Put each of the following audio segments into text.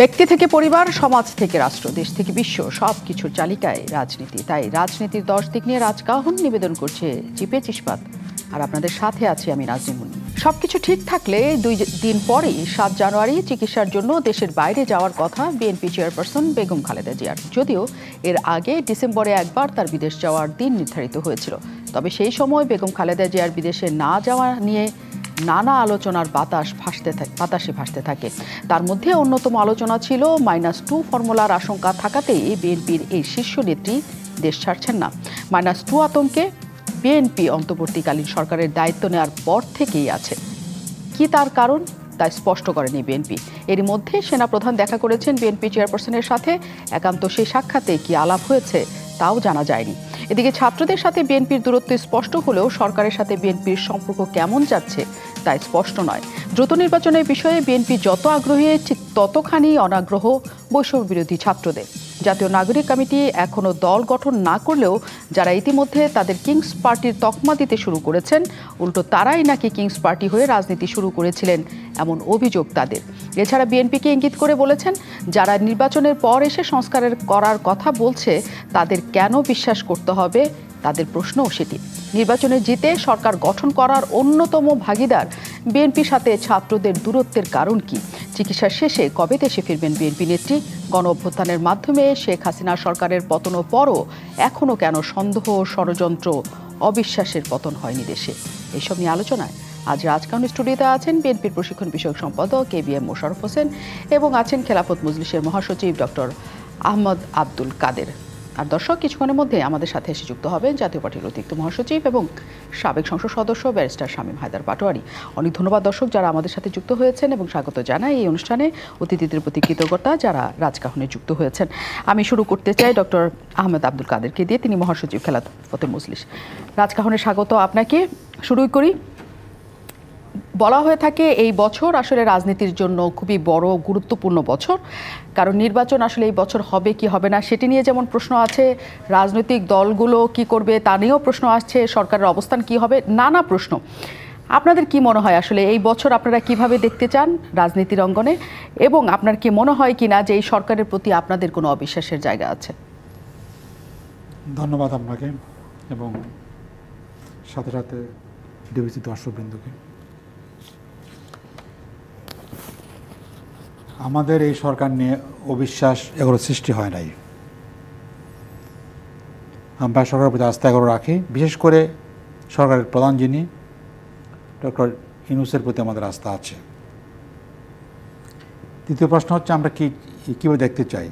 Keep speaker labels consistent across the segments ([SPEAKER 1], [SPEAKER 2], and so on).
[SPEAKER 1] ব্যক্তি থেকে পরিবার, সমাজ থেকে রাষ্ট্র, দেশ থেকে বিশ্ব, সবকিছুর চালিকায় রাজনীতি। তাই রাজনীতির 10 দিক নিয়ে রাজকাহন নিবেদন করছে জিপে ইস্পাত। আর আপনাদের সাথে আছি আমি নাজনীন মুন্নি। সবকিছু ঠিক থাকলে 2 দিন পরেই 7 জানুয়ারি চিকিৎসার জন্য দেশের বাইরে যাওয়ার কথা বিএনপি চেয়ারপারসন বেগম খালেদা জিয়ার। যদিও এর আগে ডিসেম্বরে একবার তার বিদেশ যাওয়ার দিন নির্ধারিত হয়েছিল। তবে সেই সময় বেগম খালেদা জিয়ার বিদেশে না যাওয়া নিয়ে নানা আলোচনার বাতাসে ভাসতে থাকে। তার মধ্যে অন্যতম আলোচনা ছিল -2 ফর্মুলার আশঙ্কা থাকাতেই বিএনপির এই শীর্ষ নেত্রী দেশ ছাড়ছেন না। -2 আতঙ্কে বিএনপি অন্তর্বর্তীকালীন সরকারের দায়িত্ব নেওয়ার পর থেকেই আছে। কি তার কারণ তা স্পষ্ট করেনি বিএনপি। এরই মধ্যে সেনাপ্রধান দেখা করেছেন বিএনপি চেয়ারপারসনের সাথে। একান্ত সেই সাক্ষাতে কি আলাপ হয়েছে তাও জানা যায়নি। এদিকে ছাত্রদের সাথে বিএনপির দূরত্ব স্পষ্ট হলেও সরকারের সাথে বিএনপির সম্পর্ক কেমন যাচ্ছে তা স্পষ্ট নয়। দ্রুত নির্বাচনের বিষয়ে বিএনপি যত আগ্রহী, ঠিক ততখানি অনাগ্রহ বৈষম্য বিরোধী ছাত্রদের। জাতীয় নাগরিক কমিটি এখনো দল গঠন না করলেও যারা ইতিমধ্যে তাদের কিংস পার্টির তকমা দিতে শুরু করেছেন, উল্টো তারাই নাকি কিংস পার্টি হয়ে রাজনীতি শুরু করেছিলেন এমন অভিযোগ তাদের। এছাড়া বিএনপিকে ইঙ্গিত করে বলেছেন, যারা নির্বাচনের পর এসে সংস্কারের করার কথা বলছে তাদের কেন বিশ্বাস করতে হবে, তাদের প্রশ্নও সেটি। নির্বাচনে জিতে সরকার গঠন করার অন্যতম ভাগিদার বিএনপির সাথে ছাত্রদের দূরত্বের কারণ কি? চিকিৎসা শেষে কবে দেশে ফিরবেন বিএনপি নেত্রী? গণ অভ্যুত্থানের মাধ্যমে শেখ হাসিনা সরকারের পতনের পরও এখনও কেন সন্দেহ, ষড়যন্ত্র, অবিশ্বাসের পতন হয়নি দেশে? এসব নিয়ে আলোচনায় আজ রাজকাহন স্টুডিওতে আছেন বিএনপির প্রশিক্ষণ বিষয়ক সম্পাদক KBM মোশাররফ হোসেন এবং আছেন খেলাফত মজলিসের মহাসচিব ডক্টর আহমদ আব্দুল কাদের। আর দর্শক, কিছুক্ষণের মধ্যে আমাদের সাথে এসে যুক্ত হবেন জাতীয় পার্টির অতিরিক্ত মহাসচিব এবং সাবেক সংসদ সদস্য ব্যারিস্টার শামীম হায়দার পাটোয়ারি। অনেক ধন্যবাদ দর্শক যারা আমাদের সাথে যুক্ত হয়েছেন এবং স্বাগত জানাই এই অনুষ্ঠানে অতিথিদের প্রতি কৃতজ্ঞতা যারা রাজকাহনে যুক্ত হয়েছেন। আমি শুরু করতে চাই ডক্টর আহমদ আব্দুল কাদেরকে দিয়ে, তিনি মহাসচিব খেলাফত মজলিস। রাজকাহনে স্বাগত আপনাকে। শুরুই করি। বলা হয়ে থাকে এই বছর আসলে রাজনীতির জন্য খুবই বড় গুরুত্বপূর্ণ বছর, কারণ নির্বাচন আসলে এই বছর হবে কি হবে না সেটি নিয়ে যেমন প্রশ্ন আছে, রাজনৈতিক দলগুলো কি করবে তা নিয়েও প্রশ্ন আসছে, সরকারের অবস্থান কি হবে, নানা প্রশ্ন। আপনাদের কি মনে হয় আসলে এই বছর আপনারা কিভাবে দেখতে চান রাজনীতির অঙ্গনে, এবং আপনার কি মনে হয় কিনা যে এই সরকারের প্রতি আপনাদের কোনো অবিশ্বাসের জায়গা আছে?
[SPEAKER 2] ধন্যবাদ আপনাকে এবং সাথে সাথে ডিবিসি দর্শকবৃন্দকে। আমাদের এই সরকার নিয়ে অবিশ্বাস এগুলো সৃষ্টি হয় নাই। আমরা সরকারের প্রতি আস্থা এগুলো রাখি, বিশেষ করে সরকারের প্রধান যিনি ডক্টর ইউনূসের প্রতি আমাদের আস্থা আছে। দ্বিতীয় প্রশ্ন হচ্ছে আমরা কীভাবে দেখতে চাই।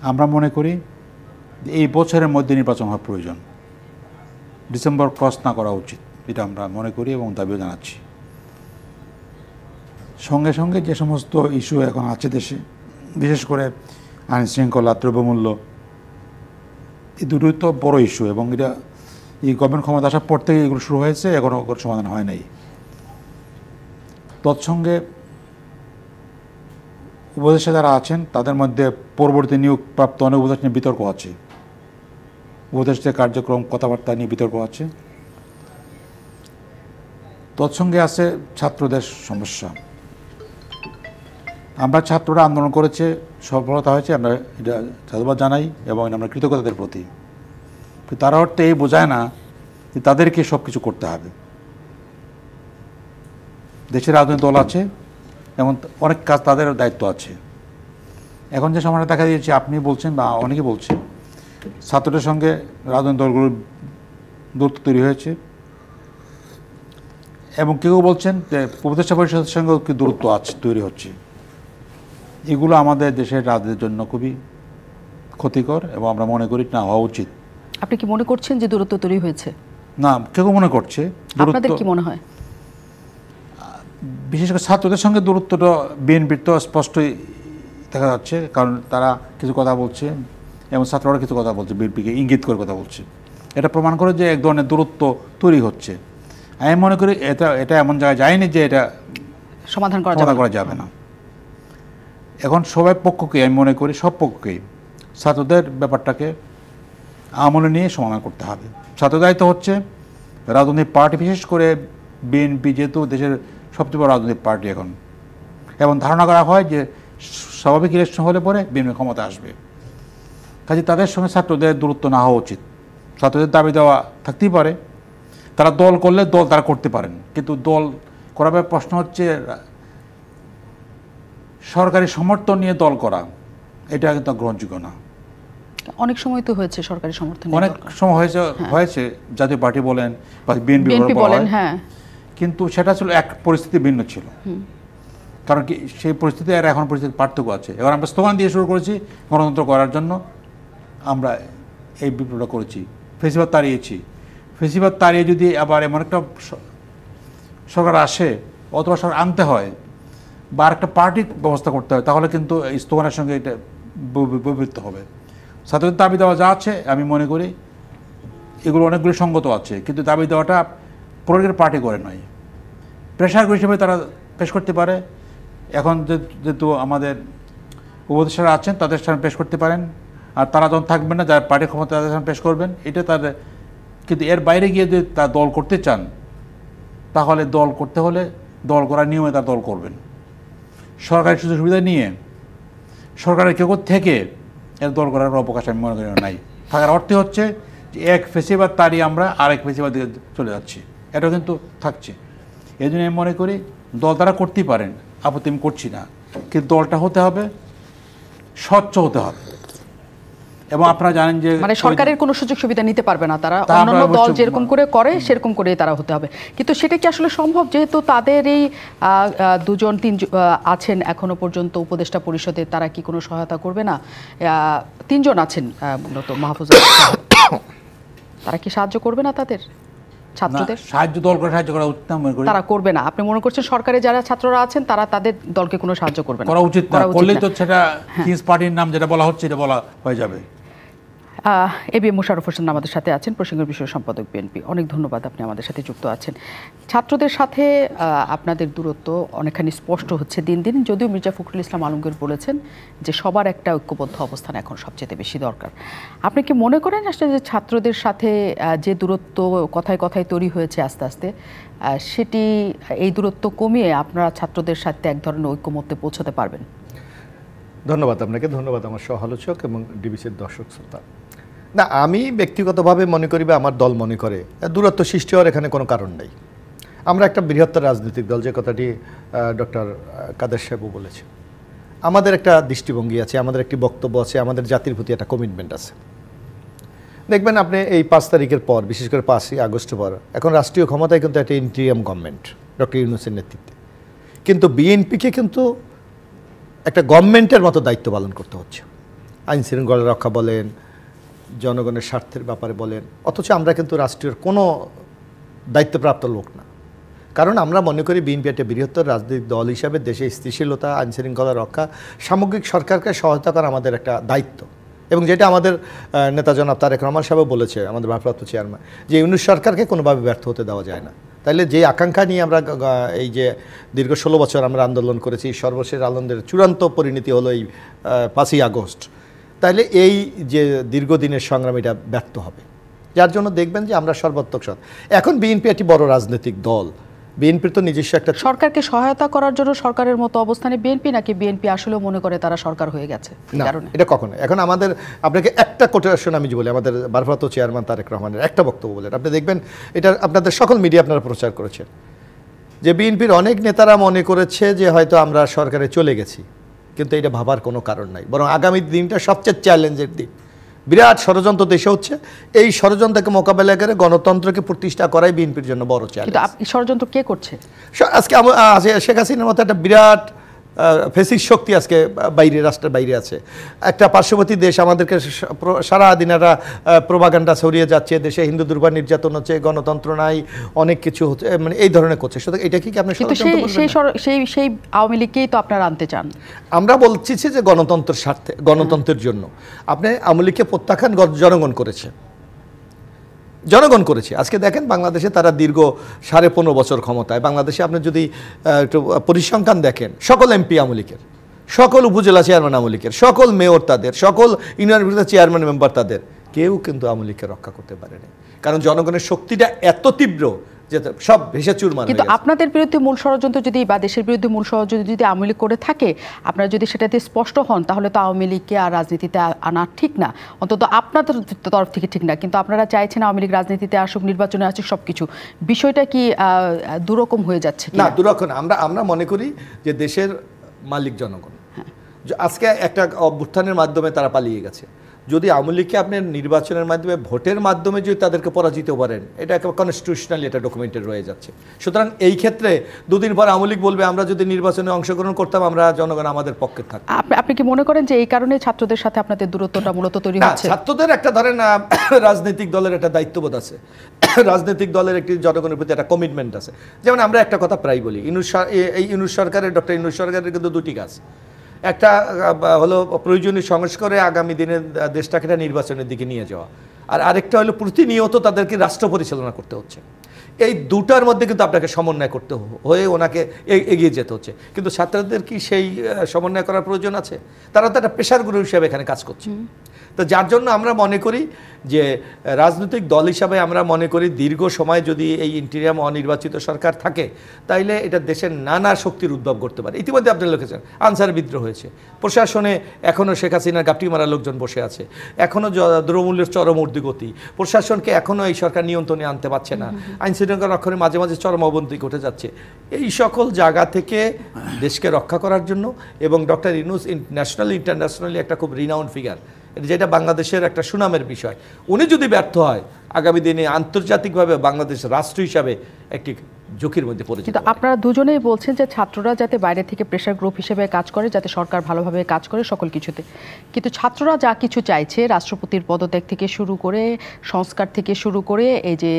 [SPEAKER 2] আমরা মনে করি যে এই বছরের মধ্যে নির্বাচন হওয়া প্রয়োজন, ডিসেম্বর ক্রস না করা উচিত, এটা আমরা মনে করি এবং দাবিও জানাচ্ছি। সঙ্গে সঙ্গে যে সমস্ত ইস্যু এখন আছে দেশে, বিশেষ করে আইন শৃঙ্খলা, দ্রব্যমূল্য, এই দুটোই তো বড় ইস্যু এবং এটা এই গভর্নমেন্ট ক্ষমতা আসার পর থেকে এগুলো শুরু হয়েছে, এখনও সমাধান হয় নাই। তৎসঙ্গে উপদেষ্টা যারা আছেন তাদের মধ্যে পরবর্তী নিয়োগপ্রাপ্ত অনেক উপদেষ্টা নিয়ে বিতর্ক আছে, উপদেষ্টা কার্যক্রম কথাবার্তা নিয়ে বিতর্ক আছে। তৎসঙ্গে আছে ছাত্রদের সমস্যা। আমরা ছাত্ররা আন্দোলন করেছে, সফলতা হয়েছে, আমরা এটা সাধুবাদ জানাই এবং আমরা কৃতজ্ঞতাদের প্রতি। তার অর্থে এই বোঝায় না যে তাদেরকে সব কিছু করতে হবে। দেশের রাজনৈতিক দল আছে এবং অনেক কাজ তাদের দায়িত্ব আছে। এখন যে সময়টা দেখা দিয়েছে, আপনি বলছেন বা অনেকে বলছে, ছাত্রদের সঙ্গে রাজনৈতিক দলগুলোর দূরত্ব তৈরি হয়েছে এবং কেউ বলছেন যে উপদেষ্টা পরিষদের সঙ্গেও কি দূরত্ব তৈরি হচ্ছে। এগুলো আমাদের দেশের রাজনীতির জন্য খুবই ক্ষতিকর এবং আমরা মনে করি না হওয়া উচিত।
[SPEAKER 1] আপনি কি মনে করছেন যে দূরত্ব তৈরি হয়েছে?
[SPEAKER 2] না, কেউ মনে করছে।
[SPEAKER 1] আপনাদের কি মনে হয়?
[SPEAKER 2] বিশেষ করে ছাত্রদের সঙ্গে দূরত্বটা বিএনপির তো স্পষ্টই দেখা যাচ্ছে, কারণ তারা কিছু কথা বলছে এবং ছাত্ররা কিছু কথা বলছে, বিএনপিকে ইঙ্গিত করে কথা বলছে। এটা প্রমাণ করে যে এক ধরনের দূরত্ব তৈরি হচ্ছে। আমি মনে করি এটা এমন জায়গায় যায়নি যে এটা
[SPEAKER 1] সমাধান করা
[SPEAKER 2] যাবে না। এখন সবাই পক্ষকে, আমি মনে করি সব পক্ষকেই ছাত্রদের ব্যাপারটাকে আমলে নিয়ে সমাধান করতে হবে। ছাত্র দায়িত্ব হচ্ছে রাজনৈতিক পার্টি, বিশেষ করে বিএনপি যেহেতু দেশের সবচেয়ে বড় রাজনৈতিক পার্টি এখন, এবং ধারণা করা হয় যে স্বাভাবিক ইলেকশন হলে পরে বিএনপি ক্ষমতা আসবে। কাজে তাদের সঙ্গে ছাত্রদের দূরত্ব না হওয়া উচিত। ছাত্রদের দাবি দেওয়া থাকতেই পারে, তারা দল করলে দল তারা করতে পারেন, কিন্তু দল করার প্রশ্ন হচ্ছে সরকারি সমর্থন নিয়ে দল করা, এটা কিন্তু গ্রহণযোগ্য না।
[SPEAKER 1] অনেক সময় তো হয়েছে সরকারি সমর্থন,
[SPEAKER 2] অনেক সময় হয়েছে জাতীয় পার্টি বলেন বা বিএনপি বলেন,
[SPEAKER 1] হ্যাঁ,
[SPEAKER 2] কিন্তু সেটা ছিল এক পরিস্থিতি ভিন্ন ছিল। কারণ কি সেই পরিস্থিতি আর এখন পরিস্থিতি পার্থক্য আছে। এবার আমরা স্লোগান দিয়ে শুরু করেছি গণতন্ত্র করার জন্য, আমরা এই বিপ্লবটা করেছি, ফেসিবাদ তাড়িয়েছি। ফেসিবাদ তাড়িয়ে যদি আবার এমন একটা সরকার আসে অথবা সরকার আনতে হয় বা একটা পার্টি ব্যবস্থা করতে হয়, তাহলে কিন্তু এই স্লোগানের সঙ্গে এটা বৈপরীত্য হবে। ছাত্রদের দাবি দেওয়া যা আছে আমি মনে করি এগুলো অনেকগুলি সঙ্গত আছে, কিন্তু দাবি দেওয়াটা প্রয়োগের পার্টি করে নয়, প্রেশার হিসেবে তারা পেশ করতে পারে। এখন যেহেতু আমাদের উপদেষ্টারা আছেন তাদের সামনে পেশ করতে পারেন, আর তারা যখন থাকবেন না যারা পার্টি ক্ষমতা তাদের সামনে পেশ করবেন, এটা তাদের। কিন্তু এর বাইরে গিয়ে যদি তারা দল করতে চান, তাহলে দল করতে হলে দল করার নিয়মে তারা দল করবেন, সরকারি সুযোগ সুবিধা নিয়ে সরকারের কেউ থেকে এর দল করার অবকাশ আমি মনে করি নাই। থাকার অর্থে হচ্ছে যে এক ফেসিবাদ তাড়িয়ে আমরা আরেক ফেসিবাদ দিকে চলে যাচ্ছি, এটা কিন্তু থাকছে। এই জন্য আমি মনে করি দল তারা করতেই পারেন, আপত্তি আমি করছি না, কিন্তু দলটা হতে হবে স্বচ্ছ হতে হবে। এবং আপনারা জানেন যে
[SPEAKER 1] মানে সরকারের কোনো সুযোগ সুবিধা নিতে পারবে না তারা, অন্যান্য দল যেরকম করে সেরকম করে তারা হতে হবে। কিন্তু সেটা কি আসলে সম্ভব, যেহেতু তাদের এই দুজন তিনজন আছেন এখনো পর্যন্ত উপদেষ্টা পরিষদে, তারা কি কোনো সহায়তা করবে না? তিনজন আছেন মূলত মাহফুজ, তারা কি সাহায্য করবে না তাদের ছাত্রদের?
[SPEAKER 2] দল করে সাহায্য করা উচিত না মনে করি,
[SPEAKER 1] তারা করবে না। আপনি মনে করছেন সরকারে যারা ছাত্ররা আছেন তারা তাদের দলকে কোনো সাহায্য করবে না?
[SPEAKER 2] করা উচিত না, করলেই তো সেটা কিংস পার্টির নাম যেটা বলা হচ্ছে এটা বলা হয়ে যাবে।
[SPEAKER 1] এবি মোশাররফ হোসেন আমাদের সাথে আছেন, প্রসঙ্গের বিষয় সম্পাদক বিএনপি। অনেক ধন্যবাদ, আপনি আমাদের সাথে যুক্ত আছেন। ছাত্রদের সাথে আপনাদের দূরত্ব অনেকখানি স্পষ্ট হচ্ছে দিন দিন, যদিও মির্জা ফখরুল ইসলাম আলমগীর বলেছেন যে সবার একটা ঐক্যবদ্ধ অবস্থান এখন সবচেয়ে বেশি দরকার। আপনি কি মনে করেন আসলে যে ছাত্রদের সাথে যে দূরত্ব কথায় কথায় তৈরি হয়েছে আস্তে আস্তে, সেটি এই দূরত্ব কমিয়ে আপনারা ছাত্রদের সাথে এক ধরনের ঐক্যমত্যে পৌঁছতে পারবেন?
[SPEAKER 3] ধন্যবাদ আপনাকে, ধন্যবাদ আমার সহ আলোচক এবং ডিবিসির দর্শক শ্রোতা। না, আমি ব্যক্তিগতভাবে মনে করি বা আমার দল মনে করে দূরত্ব সৃষ্টি হওয়ার এখানে কোনো কারণ নেই। আমরা একটা বৃহত্তর রাজনৈতিক দল, যে কথাটি ডক্টর কাদের সাহেবও বলেছে। আমাদের একটা দৃষ্টিভঙ্গি আছে, আমাদের একটি বক্তব্য আছে, আমাদের জাতির প্রতি একটা কমিটমেন্ট আছে। দেখবেন আপনি এই 5 তারিখের পর, বিশেষ করে 5ই আগস্টের পর, এখন রাষ্ট্রীয় ক্ষমতায় কিন্তু একটা ইন্টিরিয়াম গভর্নমেন্ট ডক্টর ইউনূসের নেতৃত্বে, কিন্তু বিএনপিকে কিন্তু একটা গভর্নমেন্টের মতো দায়িত্ব পালন করতে হচ্ছে। আইন শৃঙ্খলা রক্ষা বলেন, জনগণের স্বার্থের ব্যাপারে বলেন, অথচ আমরা কিন্তু রাষ্ট্রীয় কোনো দায়িত্বপ্রাপ্ত লোক না। কারণ আমরা মনে করি বিএনপি একটা বৃহত্তর রাজনৈতিক দল হিসাবে দেশে স্থিতিশীলতা, আইন শৃঙ্খলা রক্ষা, সামগ্রিক সরকারকে সহায়তা করা আমাদের একটা দায়িত্ব। এবং যেটা আমাদের নেতা জনাব তারেক রহমান সাহেব বলেছে, আমাদের ভারপ্রাপ্ত চেয়ারম্যান, যে ইউনূস সরকারকে কোনোভাবে ব্যর্থ হতে দেওয়া যায় না। তাইলে যে আকাঙ্ক্ষা নিয়ে আমরা এই যে দীর্ঘ 16 বছর আমরা আন্দোলন করেছি, সর্বশেষ আন্দোলনের চূড়ান্ত পরিণতি হলো এই 5ই আগস্ট, তাইলে এই যে দীর্ঘদিনের সংগ্রাম এটা ব্যর্থ হবে। যার জন্য দেখবেন যে আমরা সর্বাত্মক সৎ। এখন বিএনপি একটি বড় রাজনৈতিক দল, বিএনপির তো নিজস্ব একটা
[SPEAKER 1] সরকারকে সহায়তা করার জন্য সরকারের মতো অবস্থানে বিএনপি, নাকি বিএনপি আসলেও মনে করে তারা সরকার হয়ে গেছে?
[SPEAKER 3] কারণে এটা কখনো। এখন আমাদের আপনাকে একটা কোটেশন আমি বলি, আমাদের ভারপ্রাপ্ত চেয়ারম্যান তারেক রহমানের একটা বক্তব্য বলেন, আপনি দেখবেন এটা আপনাদের সকল মিডিয়া আপনারা প্রচার করেছেন, যে বিএনপির অনেক নেতারা মনে করেছে যে হয়তো আমরা সরকারে চলে গেছি, কিন্তু এটা ভাবার কোনো কারণ নাই, বরং আগামী দিনটা সবচেয়ে চ্যালেঞ্জের দিন। বিরাট ষড়যন্ত্র দেশে হচ্ছে, এই ষড়যন্ত্রকে মোকাবেলা করে গণতন্ত্রকে প্রতিষ্ঠা করাই বিএনপির জন্য বড় চ্যালেঞ্জ।
[SPEAKER 1] কিন্তু ষড়যন্ত্র কে করছে? আজকে
[SPEAKER 3] শেখ হাসিনার মতো একটা বিরাট ফেসিক শক্তি আজকে বাইরে, রাষ্ট্রের বাইরে আছে। একটা পার্শ্ববর্তী দেশ আমাদেরকে সারাদিন একটা প্রোপাগান্ডা ছড়িয়ে যাচ্ছে, দেশে হিন্দু দুর্বার নির্যাতন হচ্ছে, গণতন্ত্র নাই, অনেক কিছু হচ্ছে, মানে এই ধরনের করছে। সুতরাং এটা কি আপনি
[SPEAKER 1] সেই আওয়ামী লীগকেই তো আপনারা আনতে চান?
[SPEAKER 3] আমরা বলছি যে গণতন্ত্রের স্বার্থে, গণতন্ত্রের জন্য আপনি আওয়ামী লীগকে প্রত্যাখ্যান জনগণ করেছে, জনগণ করেছে। আজকে দেখেন বাংলাদেশে তারা দীর্ঘ 15.5 বছর ক্ষমতায়। বাংলাদেশে আপনি যদি একটু পরিসংখ্যান দেখেন, সকল এমপি আওয়ামী লীগের, সকল উপজেলা চেয়ারম্যান আওয়ামী লীগের, সকল মেয়র তাদের, সকল ইউনিয়ন পরিষদের চেয়ারম্যান মেম্বার তাদের, কেউ কিন্তু আওয়ামী লীগকে রক্ষা করতে পারেনি। কারণ জনগণের শক্তিটা এত তীব্র যে সব ভেসে চুরমার হয়ে
[SPEAKER 1] কিন্তু
[SPEAKER 3] গেছে।
[SPEAKER 1] আপনাদের বিরুদ্ধে মূল ষড়যন্ত্র যদি বা দেশের বিরুদ্ধে মূল ষড়যন্ত্র যদি আওয়ামী লীগ করে থাকে, আপনারা যদি সেটাতে স্পষ্ট হন, তাহলে তো আওয়ামী লীগকে আর রাজনীতিতে আনা ঠিক না, অন্তত আপনাদের তরফ থেকে ঠিক না। কিন্তু আপনারা চাইছেন আওয়ামী লীগ রাজনীতিতে আসুক, নির্বাচনে আসুক, সবকিছু। বিষয়টা কি দুরকম হয়ে যাচ্ছে
[SPEAKER 3] না, দুরকম। আমরা মনে করি যে দেশের মালিক জনগণ। আজকে একটা অভ্যুত্থানের মাধ্যমে তারা পালিয়ে গেছে। যদি আওয়ামী লীগকে আপনি নির্বাচনের মাধ্যমে, ভোটের মাধ্যমে যদি তাদেরকে পরাজিত করেন, এটা কনস্টিটিউশনালি এটা ডকুমেন্টেড রয়ে যাচ্ছে। সুতরাং এই ক্ষেত্রে দুদিন পর আওয়ামী লীগ বলবে আমরা যদি নির্বাচনে অংশগ্রহণ করতাম, আমরা জনগণ আমাদের পক্ষে থাকতাম।
[SPEAKER 1] আপনি কি মনে করেন যে এই কারণে ছাত্রদের সাথে আপনাদের দূরত্বটা মূলত তৈরি হচ্ছে?
[SPEAKER 3] ছাত্রদের একটা ধরেন রাজনৈতিক দলের একটা দায়িত্ববোধ আছে, রাজনৈতিক দলের একটি জনগণের প্রতি একটা কমিটমেন্ট আছে। যেমন আমরা একটা কথা প্রায় বলি, ইউনূস সরকারের, ডক্টর ইউনূস সরকারের কিন্তু দুটি কাজ। একটা হলো প্রয়োজনীয় সংস্কারে আগামী দিনে দেশটাকে নির্বাচনের দিকে নিয়ে যাওয়া, আর আরেকটা হলো প্রতিনিয়ত তাদেরকে রাষ্ট্র পরিচালনা করতে হচ্ছে। এই দুটার মধ্যে কিন্তু আপনাকে সমন্বয় করতে হয়ে ওনাকে এগিয়ে যেতে হচ্ছে। কিন্তু ছাত্রদের কি সেই সমন্বয় করার প্রয়োজন আছে? তারা তো একটা পেশার গুরু হিসেবে এখানে কাজ করছে। তো যার জন্য আমরা মনে করি যে রাজনৈতিক দল হিসাবে আমরা মনে করি দীর্ঘ সময় যদি এই ইন্টিরিয়াম অনির্বাচিত সরকার থাকে, তাইলে এটা দেশের নানা শক্তির উদ্ভব করতে পারে। ইতিমধ্যে আপনি লিখেছেন আনসার বিদ্রোহ হয়েছে, প্রশাসনে এখনও শেখ হাসিনার গাপটি মারা লোকজন বসে আছে, এখনও দ্রব্যমূল্যের চরম ঊর্ধ্বগতি, প্রশাসনকে এখনও এই সরকার নিয়ন্ত্রণে আনতে পারছে না, আইন শৃঙ্খলা রক্ষণে মাঝে মাঝে চরম অবনতি ঘটে যাচ্ছে। এই সকল জায়গা থেকে দেশকে রক্ষা করার জন্য, এবং ডক্টর ইউনূস ন্যাশনাল ইন্টারন্যাশনালি একটা খুব রিনাউন্ড ফিগার, যেটা বাংলাদেশের একটা সুনামের বিষয়, উনি যদি ব্যর্থ হয়, আগামী দিনে আন্তর্জাতিকভাবে বাংলাদেশ রাষ্ট্র হিসাবে একটি ঝুঁকির মধ্যে পড়ে যেতে
[SPEAKER 1] কিন্তু
[SPEAKER 3] পারে।
[SPEAKER 1] আপনারা দুজনেই বলছেন যে ছাত্ররা যাতে বাইরে থেকে প্রেশার গ্রুপ হিসেবে কাজ করে, যাতে সরকার ভালোভাবে কাজ করে সকল কিছুতে। কিন্তু ছাত্ররা যা কিছু চাইছে, রাষ্ট্রপতির পদত্যাগ থেকে শুরু করে, সংস্কার থেকে শুরু করে, এই যে